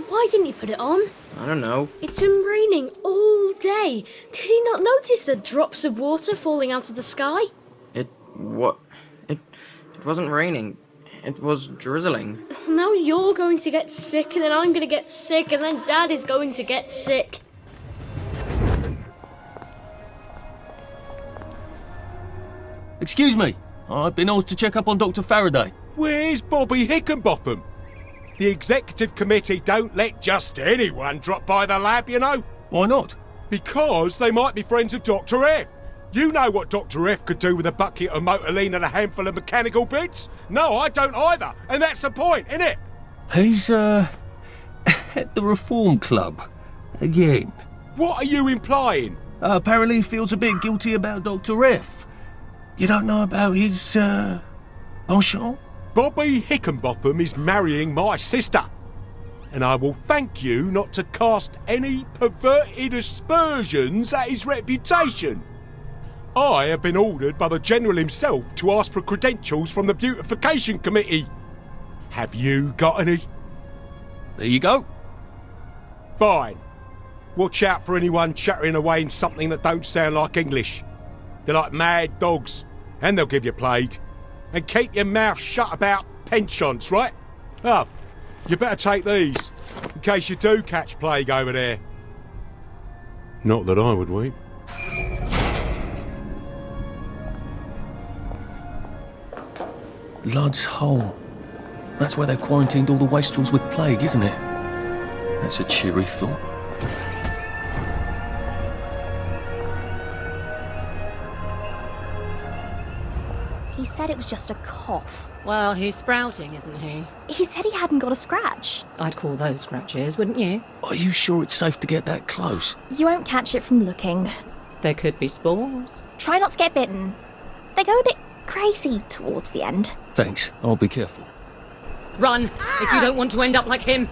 Why didn't you put it on? I don't know. It's been raining all day. Did you not notice the drops of water falling out of the sky? It wasn't raining. It was drizzling. Now you're going to get sick, and then I'm going to get sick, and then Dad is going to get sick. Excuse me. I've been asked to check up on Dr. Faraday. Where's Bobby Hickenbotham? The executive committee don't let just anyone drop by the lab, you know. Why not? Because they might be friends of Dr. F. You know what Dr. F could do with a bucket of motorline and a handful of mechanical bits? No, I don't either. And that's the point, isn't it? He's, at the Reform Club. Again. What are you implying? Apparently he feels a bit guilty about Dr. F. You don't know about his, penchant? Bobby Hickenbotham is marrying my sister. And I will thank you not to cast any perverted aspersions at his reputation. I have been ordered by the General himself to ask for credentials from the Beautification Committee. Have you got any? There you go. Fine. Watch out for anyone chattering away in something that don't sound like English. They're like mad dogs, and they'll give you plague. And keep your mouth shut about penchants, right? Oh, you better take these, in case you do catch plague over there. Not that I would weep. Lud's Hole. That's where they quarantined all the wastrels with plague, isn't it? That's a cheery thought. He said it was just a cough. Well, he's sprouting, isn't he? He said he hadn't got a scratch. I'd call those scratches, wouldn't you? Are you sure it's safe to get that close? You won't catch it from looking. There could be spores. Try not to get bitten. They go a bit crazy towards the end. Thanks, I'll be careful. Run, if you don't want to end up like him.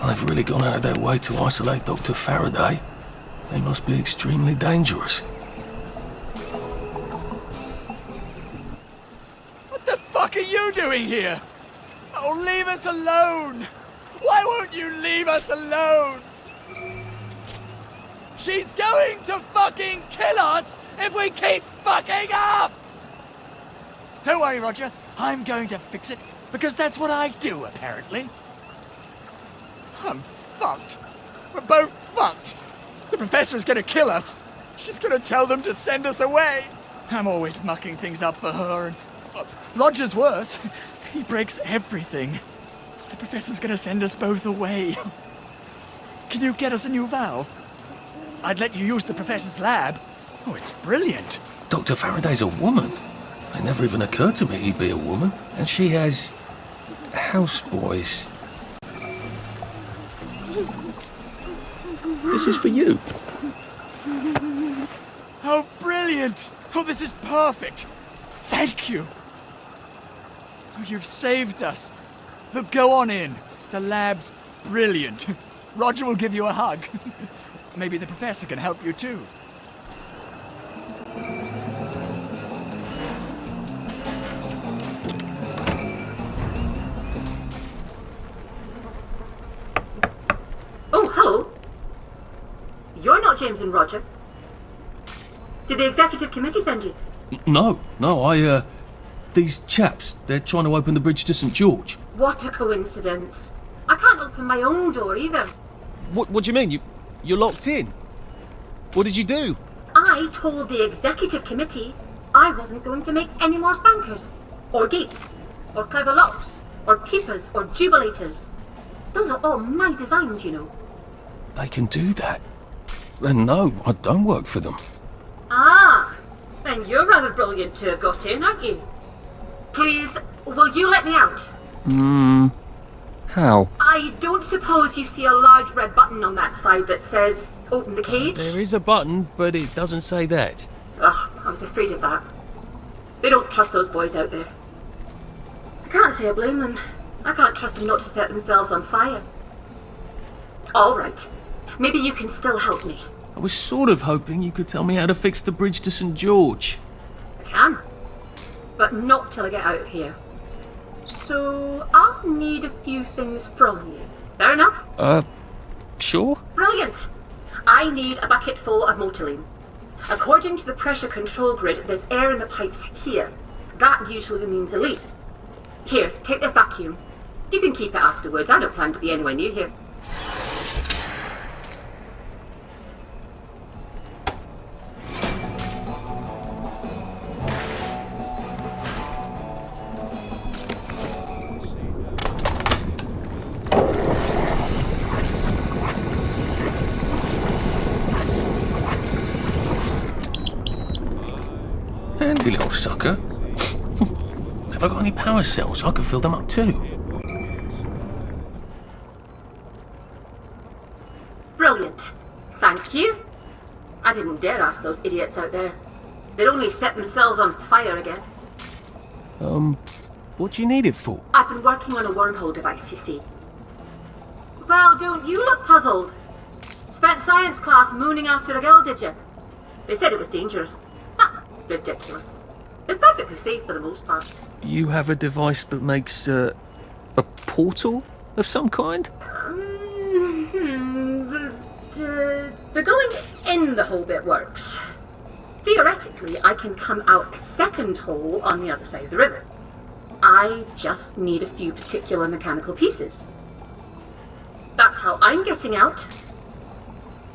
They've really gone out of their way to isolate Dr. Faraday. They must be extremely dangerous. What the fuck are you doing here? Oh, leave us alone! Why won't you leave us alone? She's going to fucking kill us if we keep fucking up! Don't worry, Roger. I'm going to fix it, because that's what I do, apparently. I'm fucked. We're both fucked. The professor's gonna kill us. She's gonna tell them to send us away. I'm always mucking things up for her, and Roger's worse. He breaks everything. The professor's gonna send us both away. Can you get us a new valve? I'd let you use the professor's lab. Oh, it's brilliant. Dr. Faraday's a woman. It never even occurred to me he'd be a woman. And she has houseboys. This is for you. Oh, brilliant! Oh, this is perfect! Thank you! Oh, you've saved us. Look, go on in. The lab's brilliant. Roger will give you a hug. Maybe the professor can help you too. Oh, hello. You're not James and Roger. Did the executive committee send you? No, these chaps, they're trying to open the bridge to St. George. What a coincidence. I can't open my own door either. What do you mean? You're locked in? What did you do? I told the executive committee I wasn't going to make any more spankers, or gates, or clever locks, or peepers, or jubilators. Those are all my designs, you know. They can do that. And no, I don't work for them. Ah, then you're rather brilliant to have got in, aren't you? Please, will you let me out? How? I don't suppose you see a large red button on that side that says, open the cage? There is a button, but it doesn't say that. Ugh, I was afraid of that. They don't trust those boys out there. I can't say I blame them. I can't trust them not to set themselves on fire. All right. Maybe you can still help me. I was sort of hoping you could tell me how to fix the bridge to St. George. I can. But not till I get out of here. So, I'll need a few things from you. Fair enough? Sure. Brilliant! I need a bucket full of Motoline. According to the pressure control grid, there's air in the pipes here. That usually means a leak. Here, take this vacuum. You can keep it afterwards. I don't plan to be anywhere near here. Handy little sucker. Have I got any power cells? I could fill them up too. Brilliant. Thank you. I didn't dare ask those idiots out there. They'd only set themselves on fire again. What do you need it for? I've been working on a wormhole device, you see. Well, don't you look puzzled? Spent science class mooning after a girl, did you? They said it was dangerous. Ridiculous. It's perfectly safe for the most part. You have a device that makes, a portal of some kind? The going in the hole bit works. Theoretically, I can come out a second hole on the other side of the river. I just need a few particular mechanical pieces. That's how I'm getting out.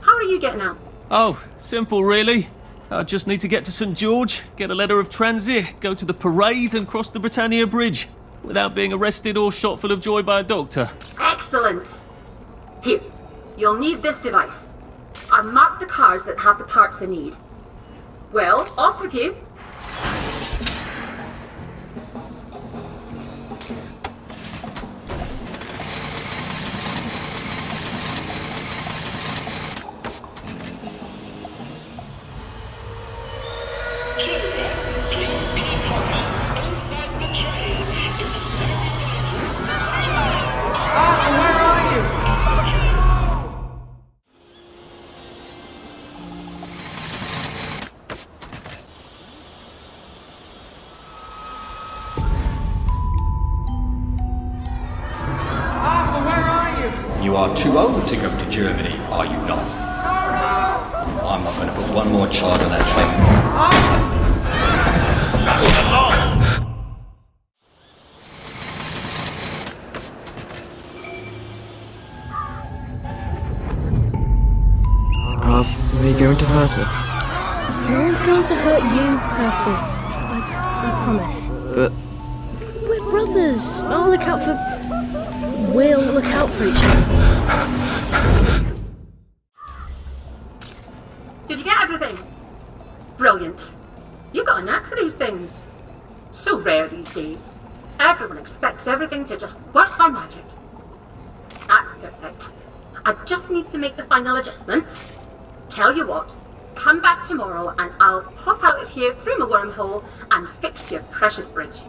How are you getting out? Oh, simple really. I just need to get to St. George, get a letter of transit, go to the parade and cross the Britannia Bridge without being arrested or shot full of joy by a doctor. Excellent. Here, you'll need this device. I've marked the cars that have the parts I need. Well, off with you. You are too old to go to Germany, are you not? I'm not going to put one more child on that train. Are they going to hurt us? No one's going to hurt you, Percy. I promise. But We're brothers. We'll look out for each other. Brilliant. You've got a knack for these things. So rare these days. Everyone expects everything to just work by magic. That's perfect. I just need to make the final adjustments. Tell you what, come back tomorrow and I'll pop out of here through my wormhole and fix your precious bridge.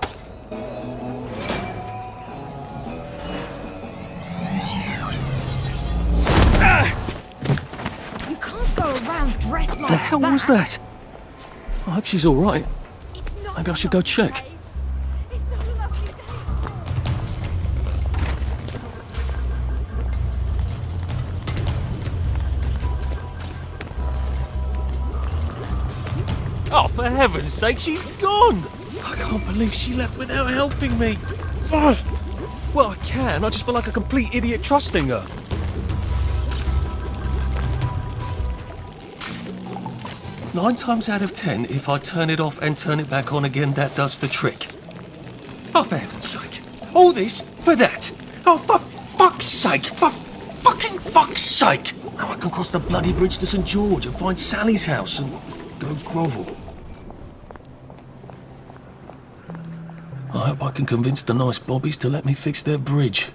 You can't go around dressed like The hell was that? I hope she's all right. Maybe I should go check. Oh, for heaven's sake, she's gone! I can't believe she left without helping me. Ugh. Well, I can. I just feel like a complete idiot trusting her. Nine times out of 10, if I turn it off and turn it back on again, that does the trick. Oh, for heaven's sake. All this for that. Oh, for fuck's sake. For fucking fuck's sake. Now I can cross the bloody bridge to St. George and find Sally's house and go grovel. I hope I can convince the nice bobbies to let me fix their bridge.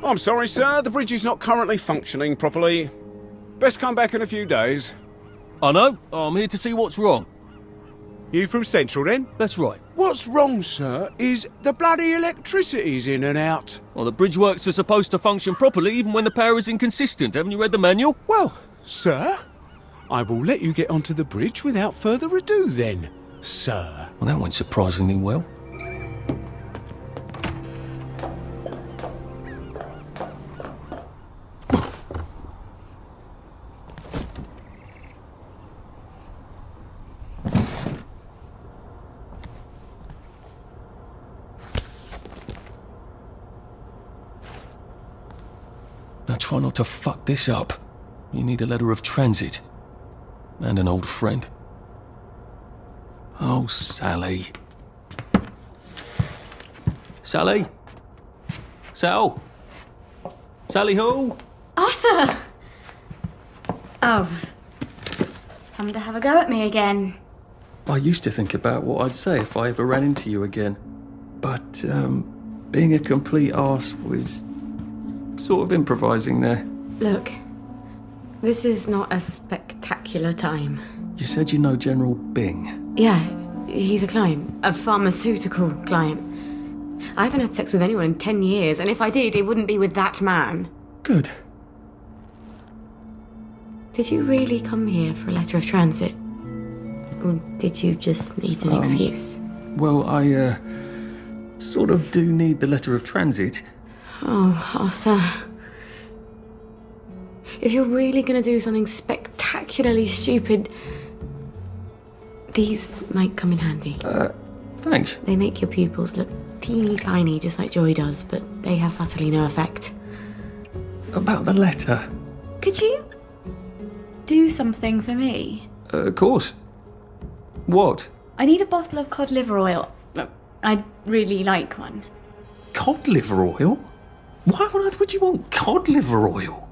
I'm sorry, sir. The bridge is not currently functioning properly. Best come back in a few days. I know. I'm here to see what's wrong. You from Central, then? That's right. What's wrong, sir, is the bloody electricity's in and out. Well, the bridge works are supposed to function properly even when the power is inconsistent. Haven't you read the manual? Well, sir, I will let you get onto the bridge without further ado, then, sir. Well, that went surprisingly well. Now try not to fuck this up. You need a letter of transit. And an old friend. Oh, Sally. Sally? Sal? Sally who? Arthur! Oh. Come to have a go at me again. I used to think about what I'd say if I ever ran into you again. But, being a complete arse was sort of improvising there. Look, this is not a spectacular time. You said you know General Bing. Yeah, he's a client. A pharmaceutical client. I haven't had sex with anyone in 10 years, and if I did, it wouldn't be with that man. Good. Did you really come here for a letter of transit? Or did you just need an excuse? Well, I, sort of do need the letter of transit. Oh, Arthur. If you're really gonna do something spectacularly stupid, these might come in handy. Thanks. They make your pupils look teeny tiny, just like Joy does, but they have utterly no effect. About the letter? Could you do something for me? Of course. What? I need a bottle of cod liver oil. I'd really like one. Cod liver oil? Why on earth would you want cod liver oil?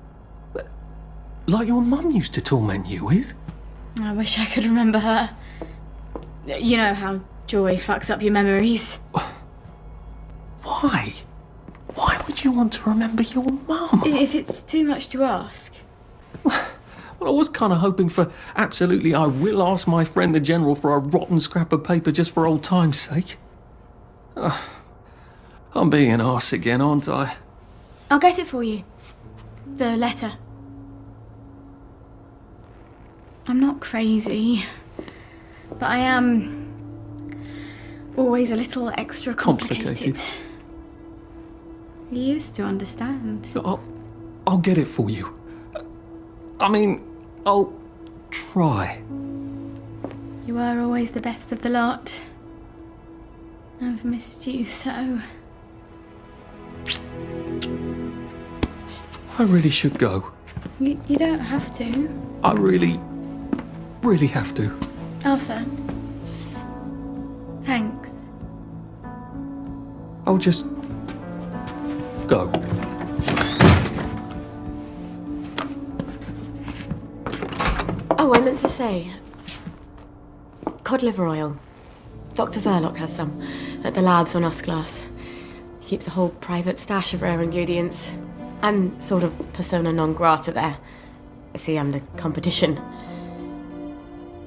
Like your mum used to torment you with? I wish I could remember her. You know how Joy fucks up your memories. Why? Why would you want to remember your mum? If it's too much to ask. Well, I was kind of hoping for absolutely I will ask my friend the General for a rotten scrap of paper just for old time's sake. I'm being an arse again, aren't I? I'll get it for you. The letter. I'm not crazy, but I am always a little extra complicated. You used to understand. I'll get it for you. I mean, I'll try. You were always the best of the lot. I've missed you so. I really should go. You don't have to. I really have to. Arthur. Thanks. I'll just go. Oh, Oh, I meant to say. Cod liver oil. Dr. Verloc has some at the labs on Usglass. He keeps a whole private stash of rare ingredients. I'm sort of persona non grata there. See, I'm the competition.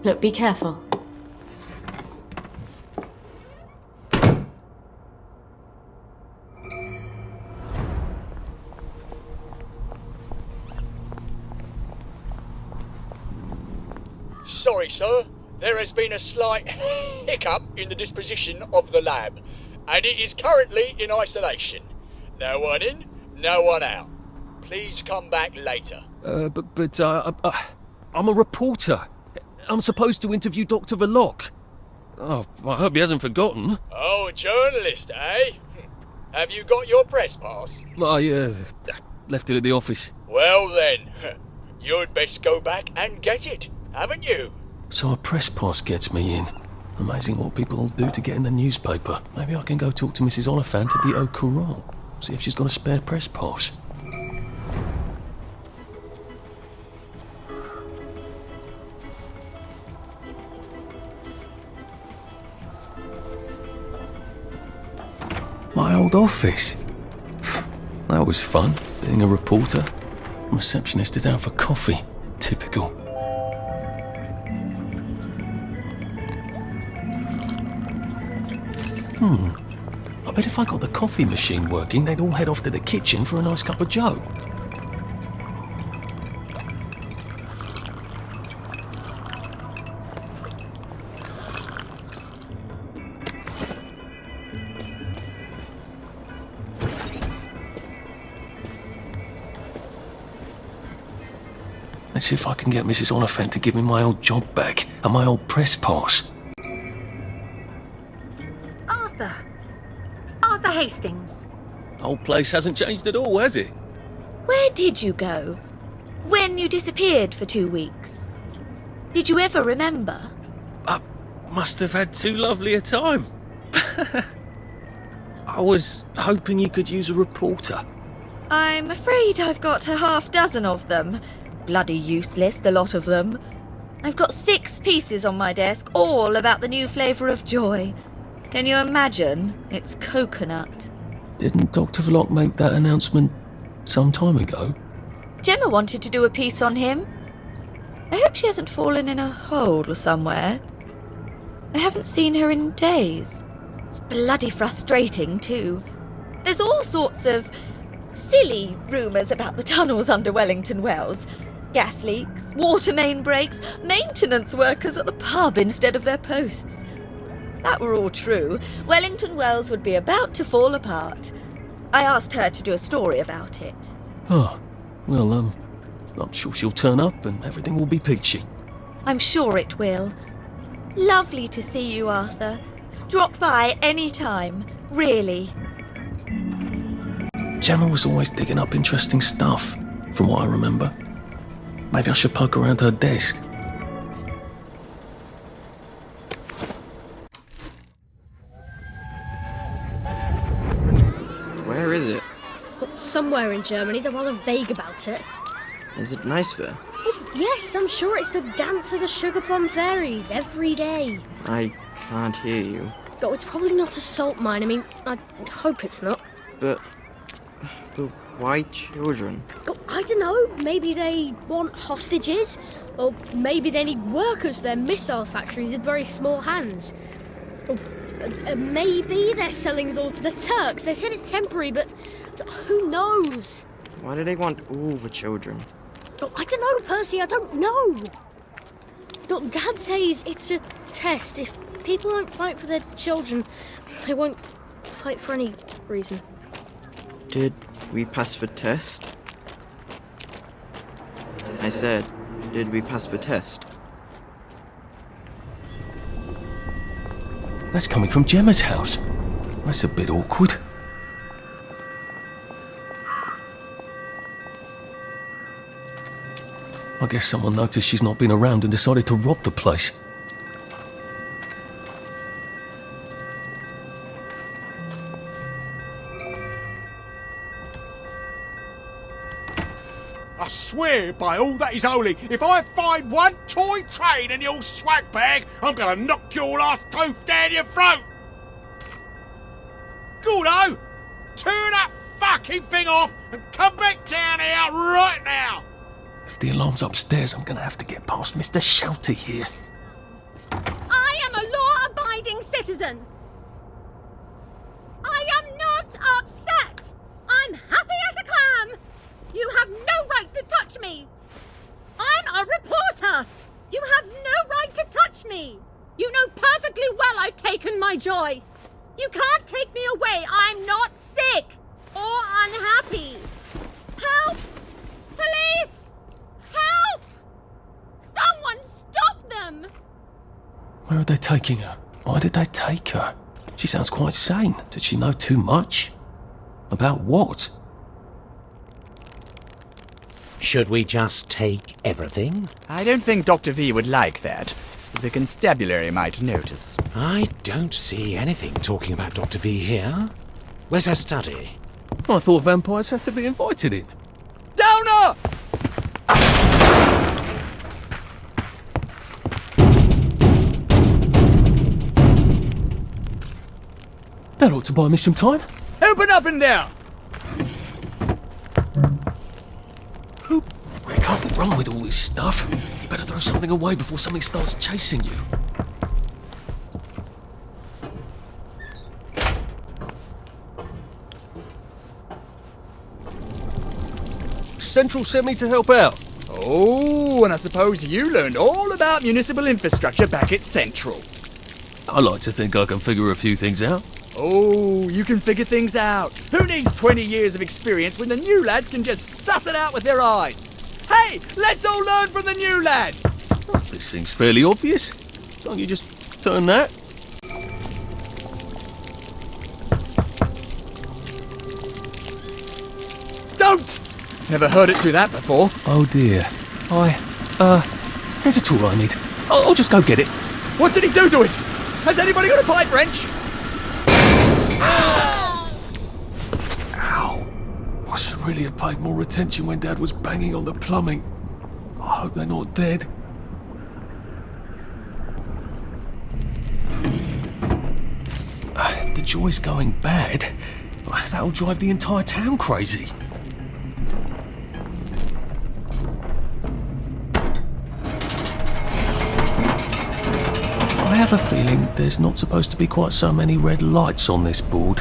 Look, be careful. Sorry, sir. There has been a slight hiccup in the disposition of the lab, and it is currently in isolation. No one in, no one out. Please come back later. But I'm a reporter. I'm supposed to interview Dr. Verloc. Oh, I hope he hasn't forgotten. Oh, a journalist, eh? Have you got your press pass? I left it at the office. Well then, you'd best go back and get it, haven't you? So a press pass gets me in. Amazing what people will do to get in the newspaper. Maybe I can go talk to Mrs. Oliphant at the Au Courant. See if she's got a spare press pass. My old office. That was fun, being a reporter. Receptionist is out for coffee. Typical. I bet if I got the coffee machine working, they'd all head off to the kitchen for a nice cup of joe. Let's see if I can get Mrs. Oliphant to give me my old job back and my old press pass. Arthur Hastings. Old place hasn't changed at all, has it? Where did you go? When you disappeared for 2 weeks? Did you ever remember? I must have had too lovely a time. I was hoping you could use a reporter. I'm afraid I've got a half dozen of them. Bloody useless, the lot of them. I've got 6 pieces on my desk, all about the new flavour of joy. Can you imagine? It's coconut. Didn't Dr. Verloc make that announcement some time ago? Gemma wanted to do a piece on him. I hope she hasn't fallen in a hole somewhere. I haven't seen her in days. It's bloody frustrating, too. There's all sorts of silly rumours about the tunnels under Wellington Wells. Gas leaks, water main breaks, maintenance workers at the pub instead of their posts. That were all true, Wellington Wells would be about to fall apart. I asked her to do a story about it. Oh, well, I'm sure she'll turn up and everything will be peachy. I'm sure it will. Lovely to see you, Arthur. Drop by any time, really. Gemma was always digging up interesting stuff, from what I remember. Maybe I should poke around her desk. Where is it? Somewhere in Germany. They're rather vague about it. Is it nice there? Yes, I'm sure it's the dance of the sugar plum fairies every day. I can't hear you. Oh, it's probably not a salt mine. I mean, I hope it's not. But why children? Oh, I don't know. Maybe they want hostages. Or maybe they need workers for their missile factories with very small hands. Or maybe they're selling us all to the Turks. They said it's temporary, but who knows? Why do they want all the children? Oh, I don't know, Percy. I don't know. Dad says it's a test. If people won't fight for their children, they won't fight for any reason. Did we pass the test? I said, did we pass the test? That's coming from Gemma's house. That's a bit awkward. I guess someone noticed she's not been around and decided to rob the place. I swear by all that is holy, if I find one toy train in your swag bag, I'm gonna knock your last tooth down your throat! Gordo! Turn that fucking thing off and come back down here right now! If the alarm's upstairs, I'm gonna have to get past Mr. Shouty here. I am a law-abiding citizen. I am not upset. I'm happy as a clam. You have no right to touch me. I'm a reporter. You have no right to touch me. You know perfectly well I've taken my joy. You can't take me away. I'm not sick or unhappy. Help! Police! Help! Someone stop them! Where are they taking her? Why did they take her? She sounds quite sane. Did she know too much? About what? Should we just take everything? I don't think Dr. V would like that. The constabulary might notice. I don't see anything talking about Dr. V here. Where's her study? I thought vampires had to be invited in. Downer! That ought to buy me some time. Open up in there! I can't run with all this stuff. You better throw something away before something starts chasing you. Central sent me to help out. Oh, and I suppose you learned all about municipal infrastructure back at Central. I like to think I can figure a few things out. Oh, you can figure things out. Who needs 20 years of experience when the new lads can just suss it out with their eyes? Hey, let's all learn from the new lad! This seems fairly obvious. Can't you just turn that? Don't! Never heard it do that before. Oh dear. There's a tool I need. I'll just go get it. What did he do to it? Has anybody got a pipe wrench? Ow. I should really have paid more attention when Dad was banging on the plumbing. I hope they're not dead. If the joy's going bad, that'll drive the entire town crazy. I have a feeling there's not supposed to be quite so many red lights on this board.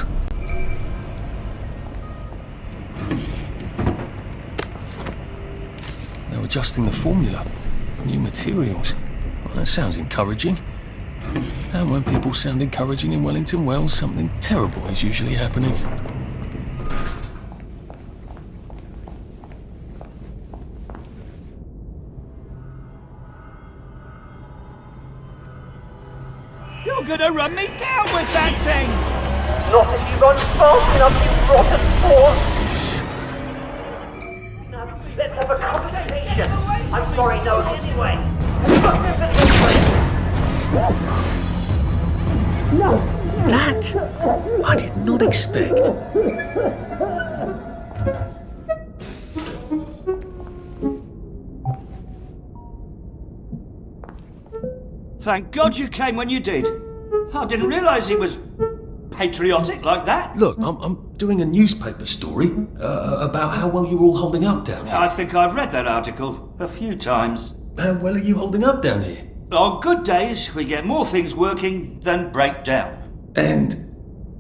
They're adjusting the formula. New materials. Well, that sounds encouraging. And when people sound encouraging in Wellington, well, something terrible is usually happening. You're gonna run me down with that thing! Not if you run fast enough, you rotten paw! Now, let's have a conversation. I'm sorry, no, anyway. That I did not expect. Thank God you came when you did. I didn't realise he was patriotic like that. Look, I'm doing a newspaper story about how well you're all holding up down here. I think I've read that article a few times. How well are you holding up down here? On good days, we get more things working than break down. And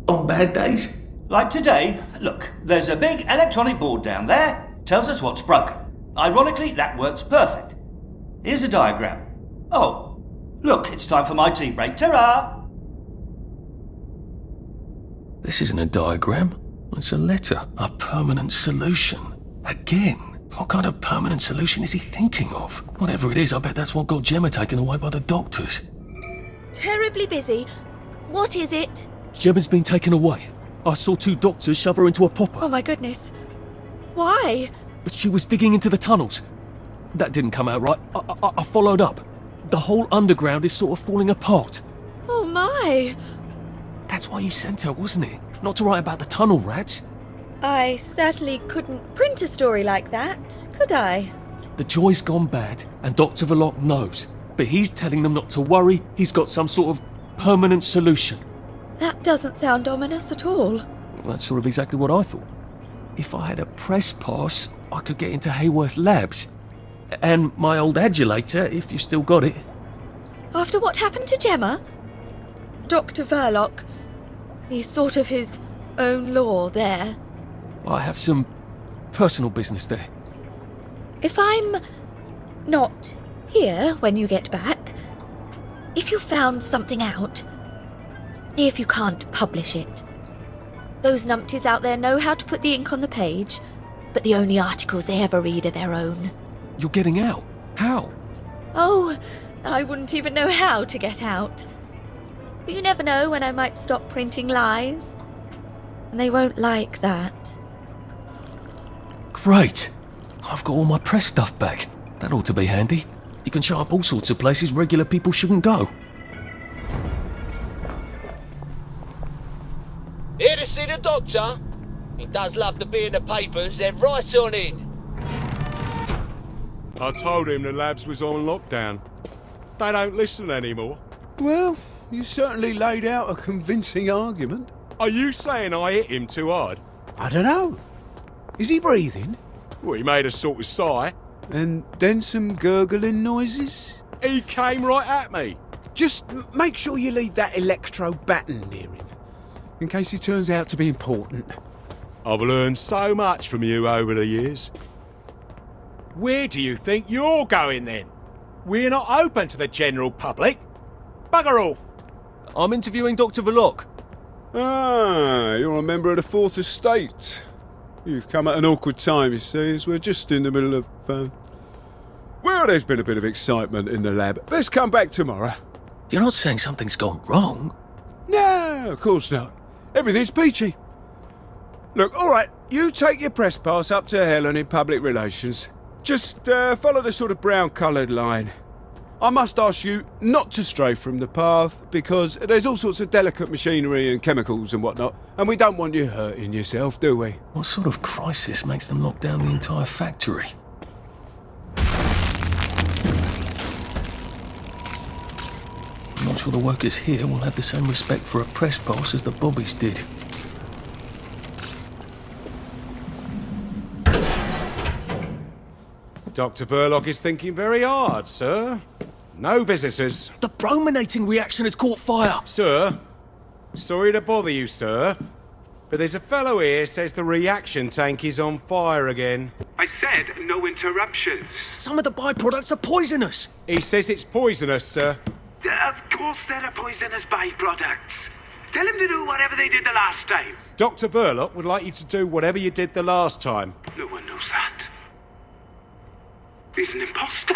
on bad days? Like today, look, there's a big electronic board down there, tells us what's broken. Ironically, that works perfect. Here's a diagram. Oh, look, it's time for my tea break. Ta-ra! This isn't a diagram. It's a letter. A permanent solution. Again. What kind of permanent solution is he thinking of? Whatever it is, I bet that's what got Gemma taken away by the doctors. Terribly busy. What is it? Gemma's been taken away. I saw 2 doctors shove her into a popper. Oh my goodness. Why? But she was digging into the tunnels. That didn't come out right. I followed up. The whole underground is sort of falling apart. Oh my. That's why you sent her, wasn't it? Not to write about the tunnel rats. I certainly couldn't print a story like that, could I? The Joy's gone bad, and Dr. Verloc knows. But he's telling them not to worry, he's got some sort of permanent solution. That doesn't sound ominous at all. Well, that's sort of exactly what I thought. If I had a press pass, I could get into Hayworth Labs. And my old adulator, if you still got it. After what happened to Gemma? Dr. Verloc, he's sort of his own law there. I have some personal business there. If I'm not here when you get back, if you found something out, see if you can't publish it. Those numpties out there know how to put the ink on the page, but the only articles they ever read are their own. You're getting out? How? Oh, I wouldn't even know how to get out. But you never know when I might stop printing lies. And they won't like that. Great! I've got all my press stuff back. That ought to be handy. You can show up all sorts of places regular people shouldn't go. Here to see the doctor? He does love to be in the papers, they're right on it. I told him the labs was on lockdown. They don't listen anymore. Well, you certainly laid out a convincing argument. Are you saying I hit him too hard? I don't know. Is he breathing? Well, he made a sort of sigh. And then some gurgling noises? He came right at me. Just make sure you leave that electro baton near him, in case he turns out to be important. I've learned so much from you over the years. Where do you think you're going then? We're not open to the general public. Bugger off! I'm interviewing Dr. Verloc. Ah, you're a member of the Fourth Estate. You've come at an awkward time, you see, as we're just in the middle of... Well, there's been a bit of excitement in the lab. Let's come back tomorrow. You're not saying something's gone wrong? No, of course not. Everything's peachy. Look, all right, you take your press pass up to Helen in public relations. Just follow the sort of brown-coloured line. I must ask you not to stray from the path, because there's all sorts of delicate machinery and chemicals and whatnot, and we don't want you hurting yourself, do we? What sort of crisis makes them lock down the entire factory? I'm not sure the workers here will have the same respect for a press pass as the Bobbies did. Dr. Verloc is thinking very hard, sir. No visitors. The brominating reaction has caught fire! Sir, sorry to bother you, sir, but there's a fellow here says the reaction tank is on fire again. I said no interruptions. Some of the byproducts are poisonous! He says it's poisonous, sir. Of course there are poisonous byproducts. Tell him to do whatever they did the last time. Dr. Verloc would like you to do whatever you did the last time. No one knows that. He's an imposter.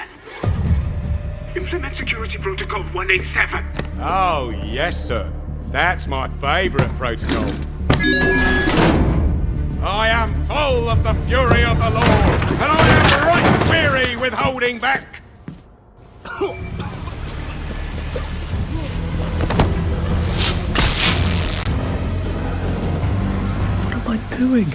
Implement Security Protocol 187. Oh, yes, sir. That's my favourite protocol. I am full of the fury of the Lord, and I am right weary with holding back. What am I doing?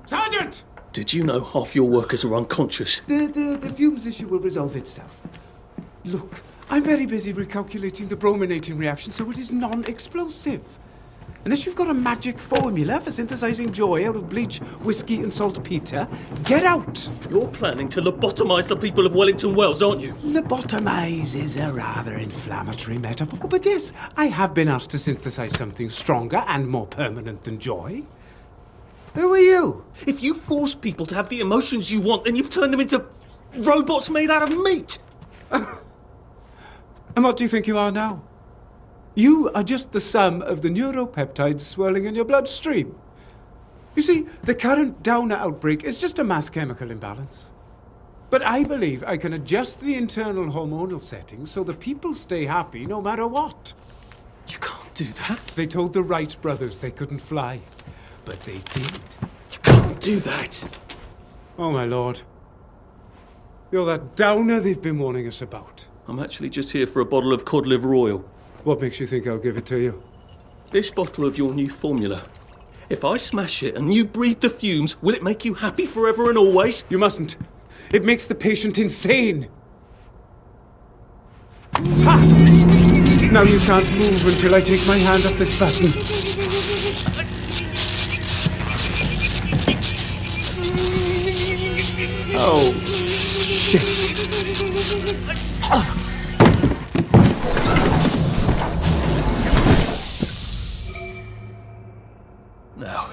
Sergeant! Did you know half your workers are unconscious? The fumes issue will resolve itself. Look, I'm very busy recalculating the brominating reaction so it is non-explosive. Unless you've got a magic formula for synthesizing joy out of bleach, whiskey and saltpeter, get out! You're planning to lobotomize the people of Wellington Wells, aren't you? Lobotomize is a rather inflammatory metaphor, but yes, I have been asked to synthesize something stronger and more permanent than joy. Who are you? If you force people to have the emotions you want, then you've turned them into robots made out of meat! And what do you think you are now? You are just the sum of the neuropeptides swirling in your bloodstream. You see, the current Downer outbreak is just a mass chemical imbalance. But I believe I can adjust the internal hormonal settings so the people stay happy no matter what. You can't do that. They told the Wright brothers they couldn't fly, but they did. You can't do that. Oh, my lord. You're that downer they've been warning us about. I'm actually just here for a bottle of cod liver oil. What makes you think I'll give it to you? This bottle of your new formula. If I smash it and you breathe the fumes, will it make you happy forever and always? You mustn't. It makes the patient insane. Ha! Now you can't move until I take my hand off this button. Oh, shit. Now,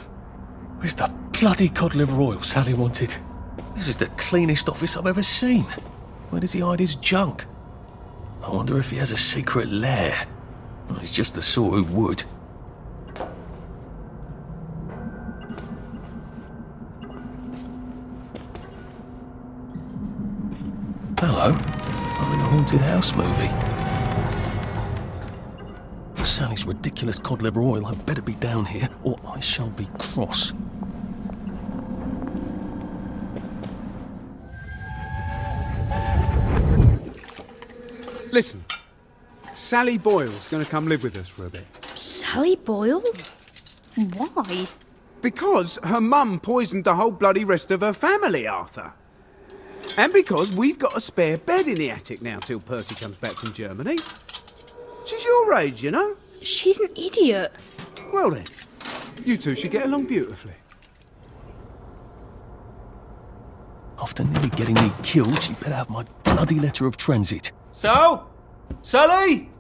where's the bloody cod liver oil Sally wanted? This is the cleanest office I've ever seen. Where does he hide his junk? I wonder if he has a secret lair. Well, he's just the sort who would. Hello. I'm in a haunted house movie. Sally's ridiculous cod liver oil had better be down here, or I shall be cross. Listen, Sally Boyle's going to come live with us for a bit. Sally Boyle? Why? Because her mum poisoned the whole bloody rest of her family, Arthur. And because we've got a spare bed in the attic now till Percy comes back from Germany. She's your age, you know. She's an idiot. Well then, you two should get along beautifully. After nearly getting me killed, she better have my bloody letter of transit. So? Sally?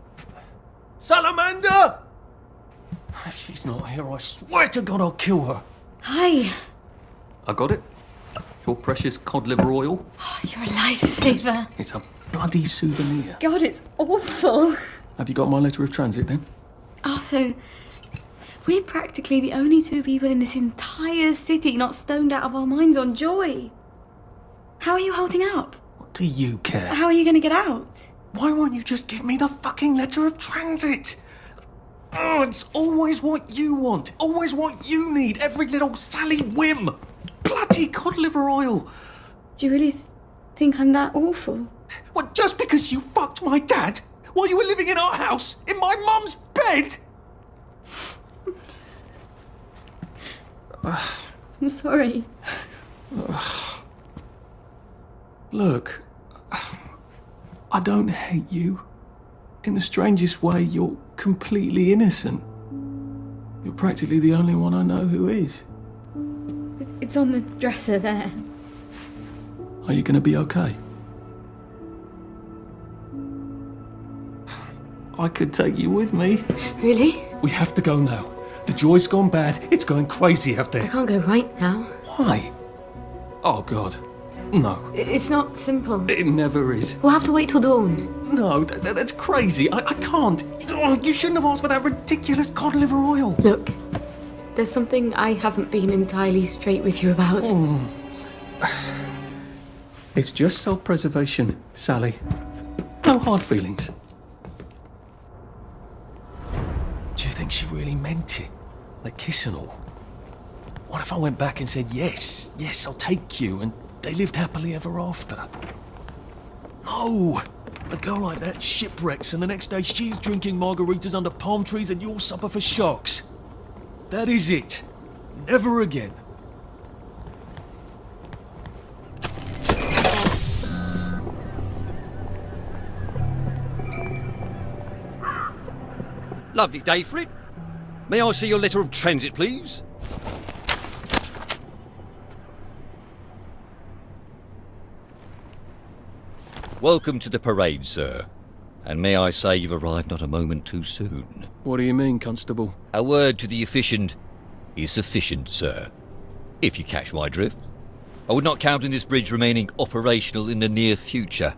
Salamander? If she's not here, I swear to God I'll kill her. Hi. I got it. Your precious cod liver oil. Oh, you're a lifesaver. It's a bloody souvenir. God, it's awful. Have you got my letter of transit then? Arthur, we're practically the only two people in this entire city not stoned out of our minds on joy. How are you holding up? What do you care? How are you going to get out? Why won't you just give me the fucking letter of transit? Oh, it's always what you want. Always what you need. Every little Sally whim. Bloody cod liver oil. Do you really think I'm that awful? What, just because you fucked my dad while you were living in our house, in my mum's bed? I'm sorry. Look, I don't hate you. In the strangest way, you're completely innocent. You're practically the only one I know who is. It's on the dresser there. Are you going to be okay? I could take you with me. Really? We have to go now. The joy's gone bad. It's going crazy out I there. can't go right now. Why? Oh, God. No. It's not simple. It never is. We'll have to wait till dawn. No, that's crazy. I can't. Oh, you shouldn't have asked for that ridiculous cod liver oil. Look, there's something I haven't been entirely straight with you about. It's just self-preservation, Sally. No hard feelings. Do you think she really meant it? Like kiss and all? What if I went back and said, yes, I'll take you, and they lived happily ever after? No! A girl like that shipwrecks, and the next day she's drinking margaritas under palm trees and you'll suffer for shocks. That is it. Never again. Lovely day for it. May I see your letter of transit, please? Welcome to the parade, sir. And may I say you've arrived not a moment too soon. What do you mean, Constable? A word to the efficient is sufficient, sir. If you catch my drift. I would not count on this bridge remaining operational in the near future.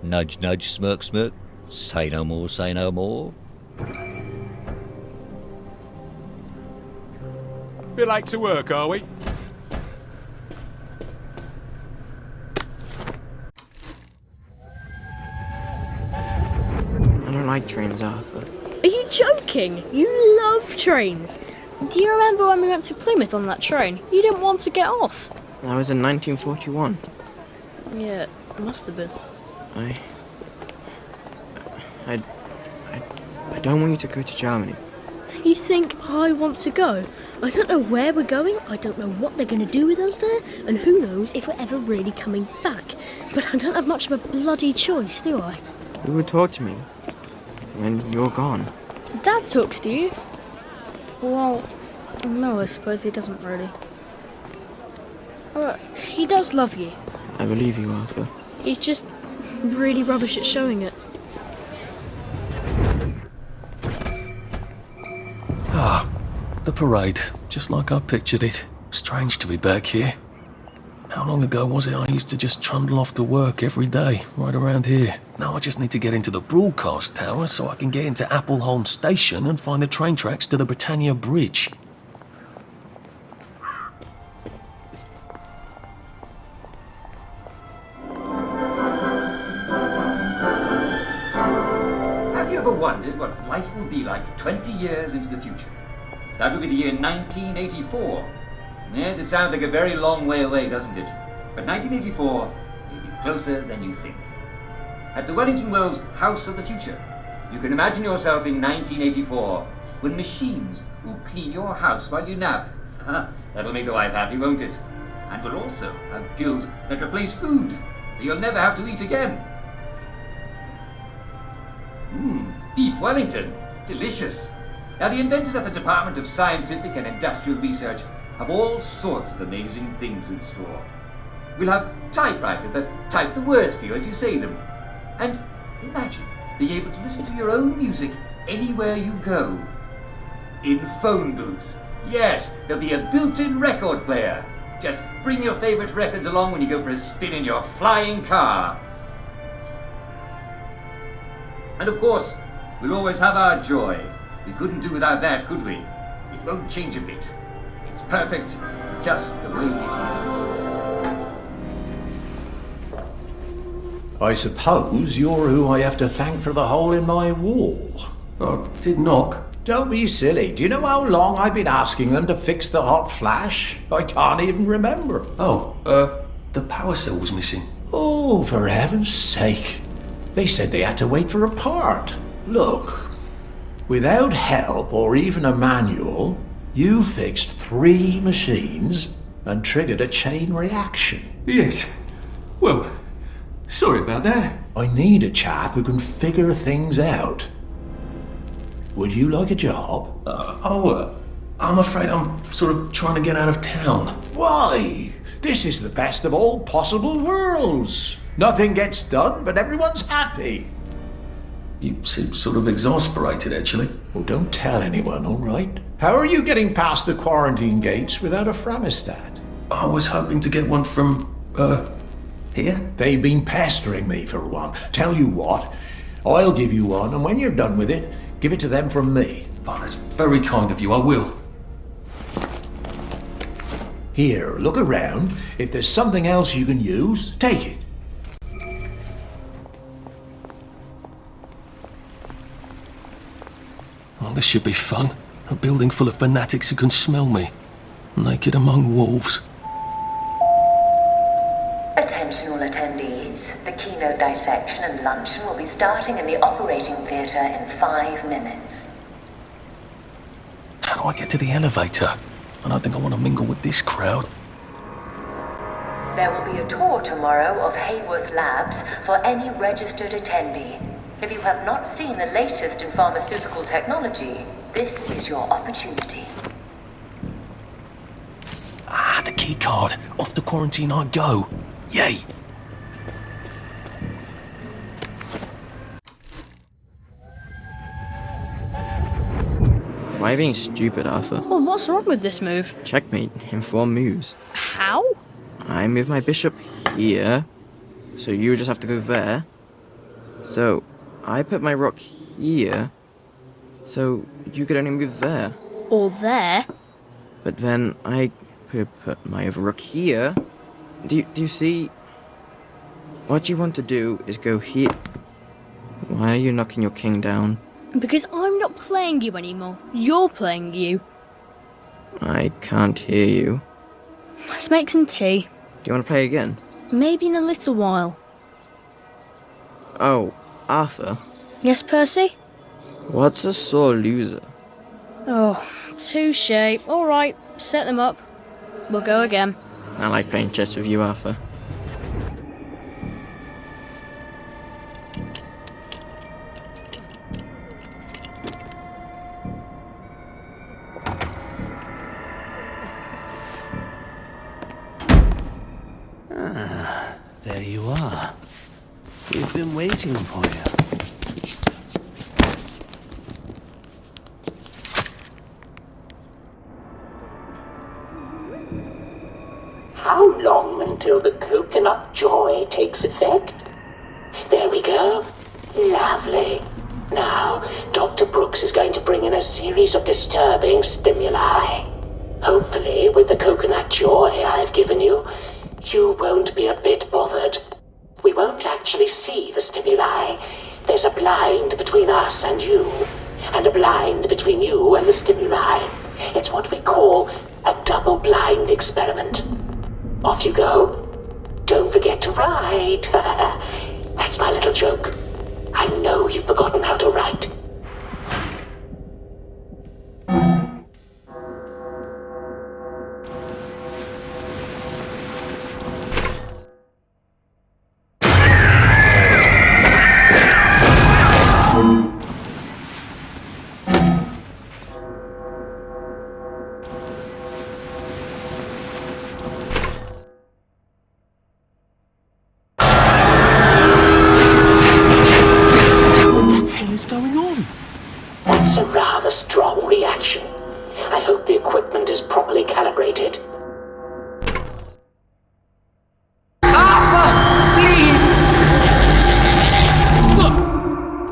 Nudge, nudge, smirk, smirk. Say no more, say no more. Bit late to work, are we? I don't like trains, Arthur. Are you joking? You love trains. Do you remember when we went to Plymouth on that train? You didn't want to get off. That was in 1941. Yeah, Must have been. I don't want you to go to Germany. You think I want to go? I don't know where we're going, I don't know what they're going to do with us there, and who knows if we're ever really coming back. But I don't have much of a bloody choice, do I? Who would talk to me when you're gone? Dad talks to you? Well, no, I suppose he doesn't really. But he does love you. I believe you, Arthur. He's just really rubbish at showing it. Ah, the parade, just like I pictured it. Strange to be back here. How long ago was it I used to just trundle off to work every day, right around here? Now I just need to get into the broadcast tower so I can get into Appleholm Station and find the train tracks to the Britannia Bridge. Have you ever wondered what life will be like 20 years into the future? That will be the year 1984. Yes, it sounds like a very long way away, doesn't it? But 1984 will be closer than you think. At the Wellington Wells House of the Future, you can imagine yourself in 1984 when machines will clean your house while you nap. That'll make the wife happy, won't it? And we'll also have gills that replace food, so you'll never have to eat again. Beef Wellington. Delicious. Now, the inventors at the Department of Scientific and Industrial Research have all sorts of amazing things in store. We'll have typewriters that type the words for you as you say them. And imagine being able to listen to your own music anywhere you go. In phone booths. Yes, there'll be a built-in record player. Just bring your favorite records along when you go for a spin in your flying car. And of course, we'll always have our joy. We couldn't do without that, could we? It won't change a bit. It's perfect, just the way it is. I suppose you're who I have to thank for the hole in my wall. I did knock. Don't be silly. Do you know how long I've been asking them to fix the hot flash? I can't even remember. Oh, the power cell was missing. Oh, for heaven's sake. They said they had to wait for a part. Look, without help or even a manual, you fixed 3 machines and triggered a chain reaction. Yes. Well, sorry about that. I need a chap who can figure things out. Would you like a job? I'm afraid I'm sort of trying to get out of town. Why? This is the best of all possible worlds. Nothing gets done, but everyone's happy. You seem sort of exasperated, actually. Well, don't tell anyone, all right? How are you getting past the quarantine gates without a Framistat? I was hoping to get one from, here? They've been pestering me for one. Tell you what, I'll give you one, and when you're done with it, give it to them from me. Oh, that's very kind of you, I will. Here, look around. If there's something else you can use, take it. Well, this should be fun. A building full of fanatics who can smell me. Naked among wolves. Attention all attendees. The keynote dissection and luncheon will be starting in the operating theatre in 5 minutes. How do I get to the elevator? I don't think I want to mingle with this crowd. There will be a tour tomorrow of Hayworth Labs for any registered attendee. If you have not seen the latest in pharmaceutical technology, this is your opportunity. Ah, the key card. Off to quarantine I go. Yay! Why are you being stupid, Arthur? Well, what's wrong with this move? Checkmate in 4 moves. How? I move my bishop here, so you just have to go there. So, I put my rook here, so you could only move there. Or there? But then I could put my other rook here. Do you see? What you want to do is go here. Why are you knocking your king down? Because I'm not playing you anymore. You're playing you. I can't hear you. Let's make some tea. Do you want to play again? Maybe in a little while. Oh, Arthur. Yes, Percy? What's a sore loser? Oh, touche. All right, set them up. We'll go again. I like playing chess with you, Arthur. There you are. We've been waiting for you. How long until the coconut joy takes effect? There we go. Lovely. Now, Dr. Brooks is going to bring in a series of disturbing stimuli. Hopefully, with the coconut joy I've given you, you won't be a bit bothered. We won't actually see the stimuli. There's a blind between us and you, and a blind between you and the stimuli. It's what we call a double-blind experiment. Off you go. Don't forget to write. That's my little joke. I know you've forgotten how to write. That's a rather strong reaction. I hope the equipment is properly calibrated.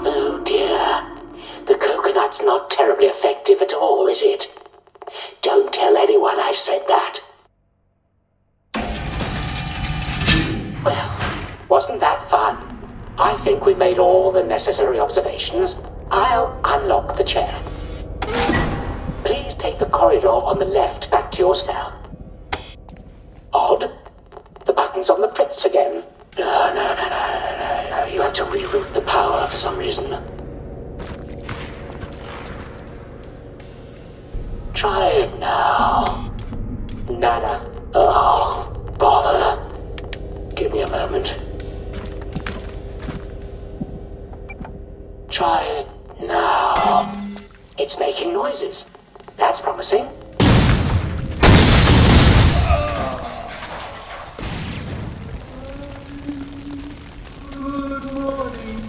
Oh dear. The coconut's not terribly effective at all, is it? Don't tell anyone I said that. Well, wasn't that fun? I think we made all the necessary observations. I'll unlock the chair. Please take the corridor on the left back to your cell. Odd. The button's on the fritz again. No. You have to reroute the power for some reason. Try it now. Nada. Oh, bother. Give me a moment. Try it now. It's making noises. That's promising. Good morning.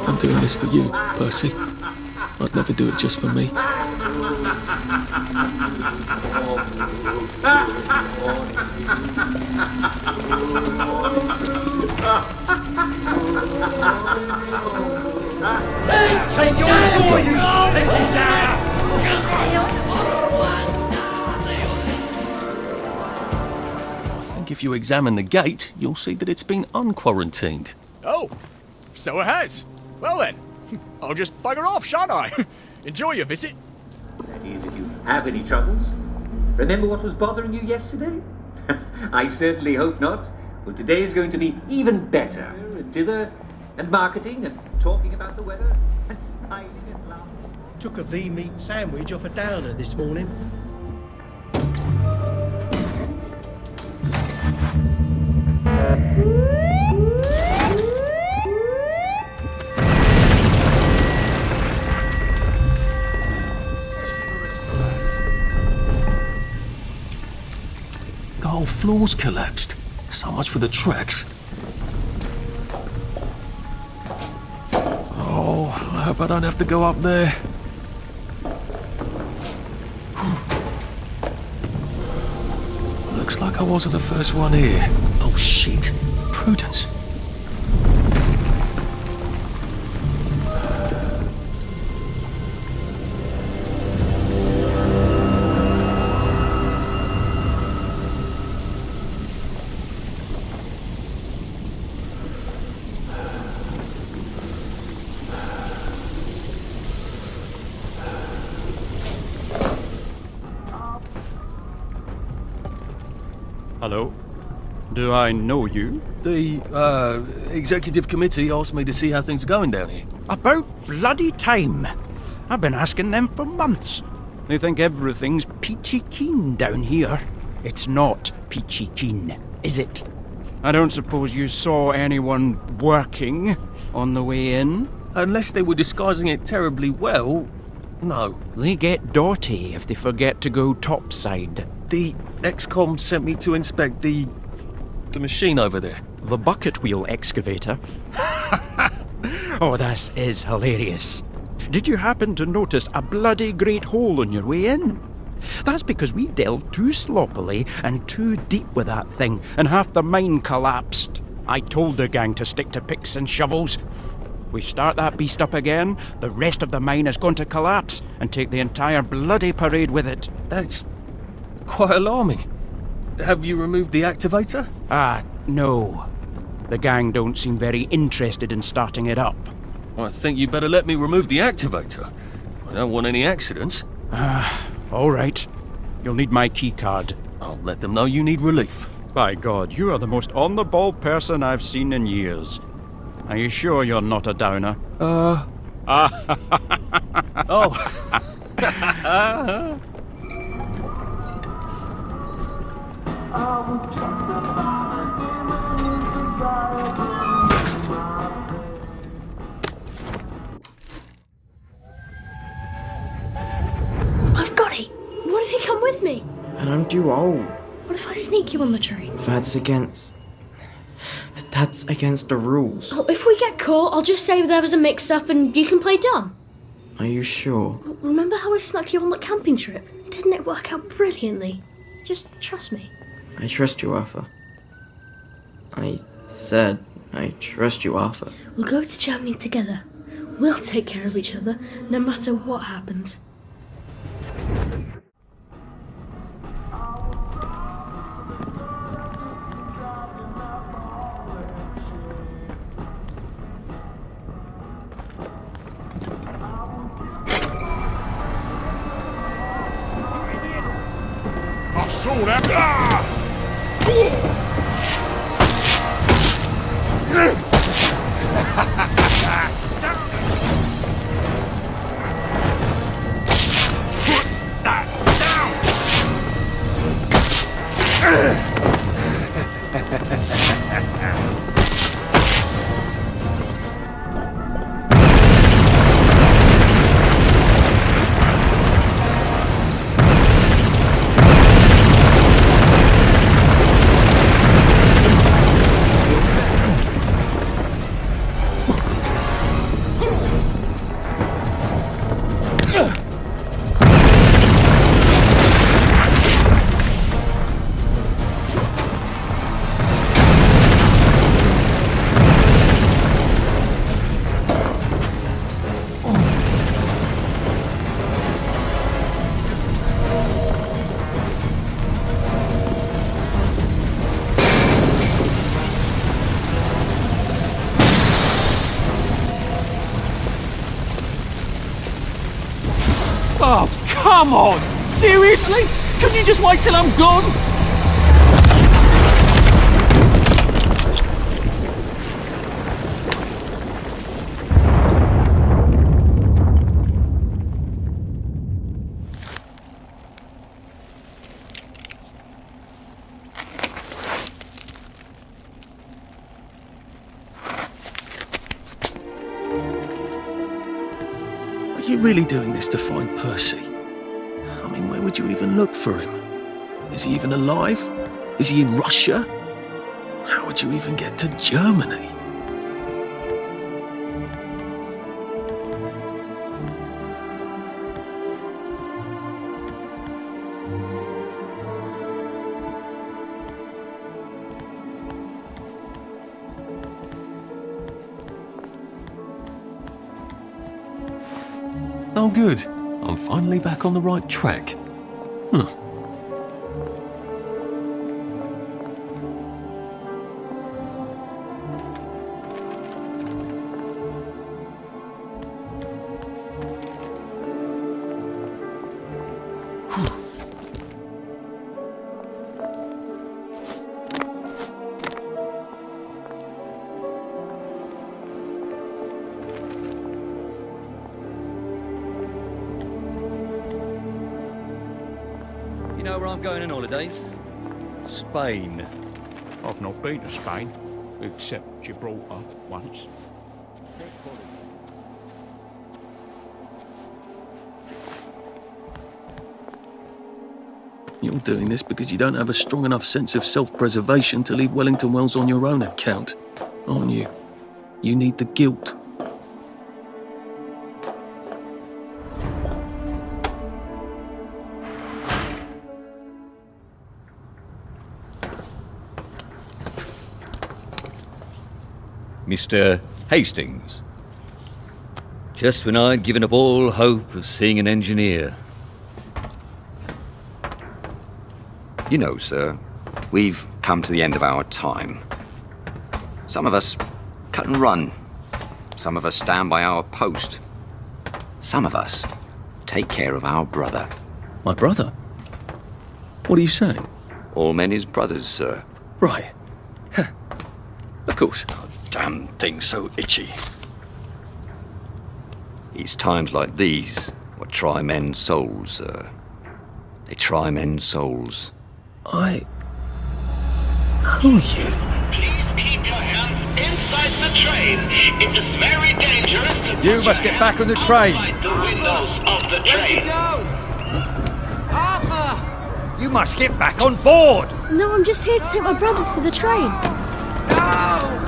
I'm doing this for you, Percy. I'd never do it just for me. Take yours for you, stinking down! I think if you examine the gate, you'll see that it's been unquarantined. Oh, so it has. Well then, I'll just bugger off, shan't I? Enjoy your visit. That is, if you have any troubles. Remember what was bothering you yesterday? I certainly hope not. Well, today is going to be even better. A dinner and marketing and talking about the weather and smiling and laughing. Took a V-meat sandwich off a downer this morning. The whole floor's collapsed. So much for the tracks. Oh, I hope I don't have to go up there. Looks like I wasn't the first one here. Oh shit. Prudence. Hello. Do I know you? The, executive committee asked me to see how things are going down here. About bloody time. I've been asking them for months. They think everything's peachy keen down here. It's not peachy keen, is it? I don't suppose you saw anyone working on the way in? Unless they were disguising it terribly well, no. They get dirty if they forget to go topside. The XCOM sent me to inspect the machine over there. The bucket wheel excavator? Oh, this is hilarious. Did you happen to notice a bloody great hole on your way in? That's because we delved too sloppily and too deep with that thing, and half the mine collapsed. I told the gang to stick to picks and shovels. We start that beast up again, the rest of the mine is going to collapse and take the entire bloody parade with it. That's quite alarming. Have you removed the activator? No. The gang don't seem very interested in starting it up. I think you better let me remove the activator. I don't want any accidents. All right. You'll need my keycard. I'll let them know you need relief. By God, you are the most on-the-ball person I've seen in years. Are you sure you're not a downer? Oh. I've got it! What if you come with me? And I'm too old. What if I sneak you on the train? That's against the rules. Oh, if we get caught, I'll just say there was a mix-up and you can play dumb. Are you sure? Remember how I snuck you on that camping trip? Didn't it work out brilliantly? Just trust me. I trust you, Arthur. I said I trust you, Arthur. We'll go to Germany together. We'll take care of each other, no matter what happens. I saw that. Put that Oh, come on! Seriously? Couldn't you just wait till I'm gone? Are you really doing this to find Percy? I mean, where would you even look for him? Is he even alive? Is he in Russia? How would you even get to Germany? Oh, good. I'm finally back on the right track. know where I'm going on holiday? Spain. I've not been to Spain, except Gibraltar once. You're doing this because you don't have a strong enough sense of self-preservation to leave Wellington Wells on your own account, aren't you? You need the guilt. Mr. Hastings. Just when I'd given up all hope of seeing an engineer. You know, sir, we've come to the end of our time. Some of us cut and run. Some of us stand by our post. Some of us take care of our brother. My brother? What are you saying? All men is brothers, sir. Right. Of course. Damn thing so itchy. It's times like these what try men's souls, sir. They try men's souls. I know you. Please keep your hands inside the train. It is very dangerous to You must get back on the train. outside the windows of the train. Arthur! You must get back on board. No, I'm just here to take my brothers to the train. No!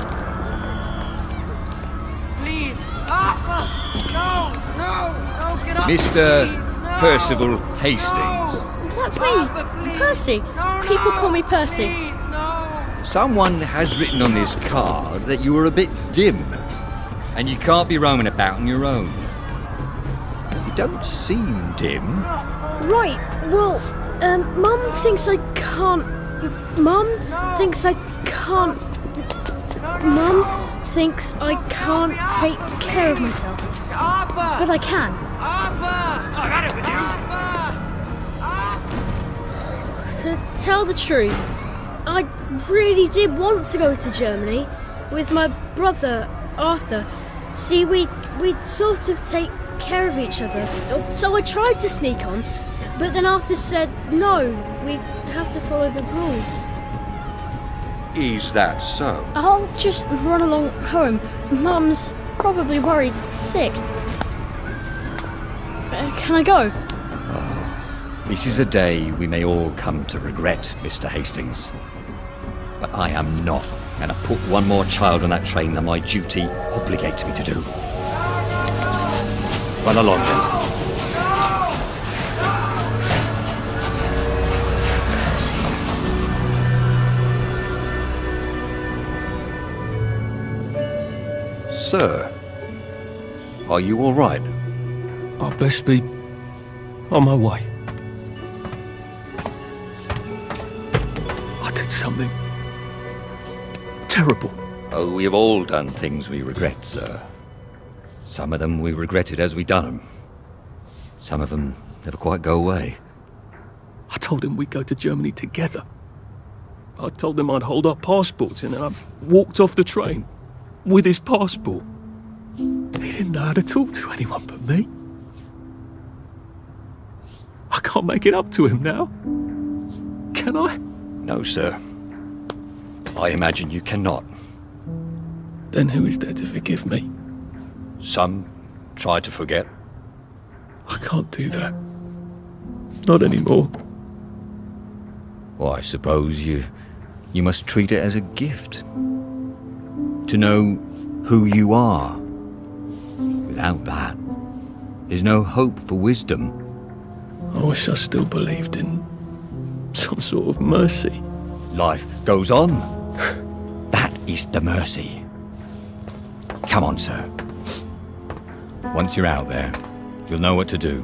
Please, Arthur! No, get up! Mr. Please, no. Percival Hastings. That's me, Percy. People call me Percy. Someone has written on this card that you were a bit dim, and you can't be roaming about on your own. You don't seem dim. Right, well, Mum thinks I can't... Mum thinks I can't... Mum thinks I can't take care of myself. But I can. I've had it with you! To tell the truth, I really did want to go to Germany with my brother, Arthur. See, we'd sort of take care of each other. So I tried to sneak on, but then Arthur said, no, we have to follow the rules. Is that so? I'll just run along home. Mum's probably worried sick. Can I go? This is a day we may all come to regret, Mr. Hastings. But I am not going to put one more child on that train than my duty obligates me to do. Run along then. Sir, are you all right? I'll best be on my way. I did something terrible. Oh, we have all done things we regret, sir. Some of them we regretted as we done them. Some of them never quite go away. I told him we'd go to Germany together. I told him I'd hold our passports, and then I walked off the train with his passport. He didn't know how to talk to anyone but me. I can't make it up to him now. Can I? No, sir. I imagine you cannot. Then who is there to forgive me? Some try to forget. I can't do that. Not anymore. Well, I suppose you must treat it as a gift. To know who you are. Without that, there's no hope for wisdom. I wish I still believed in some sort of mercy. Life goes on. That is the mercy. Come on, sir. Once you're out there, you'll know what to do.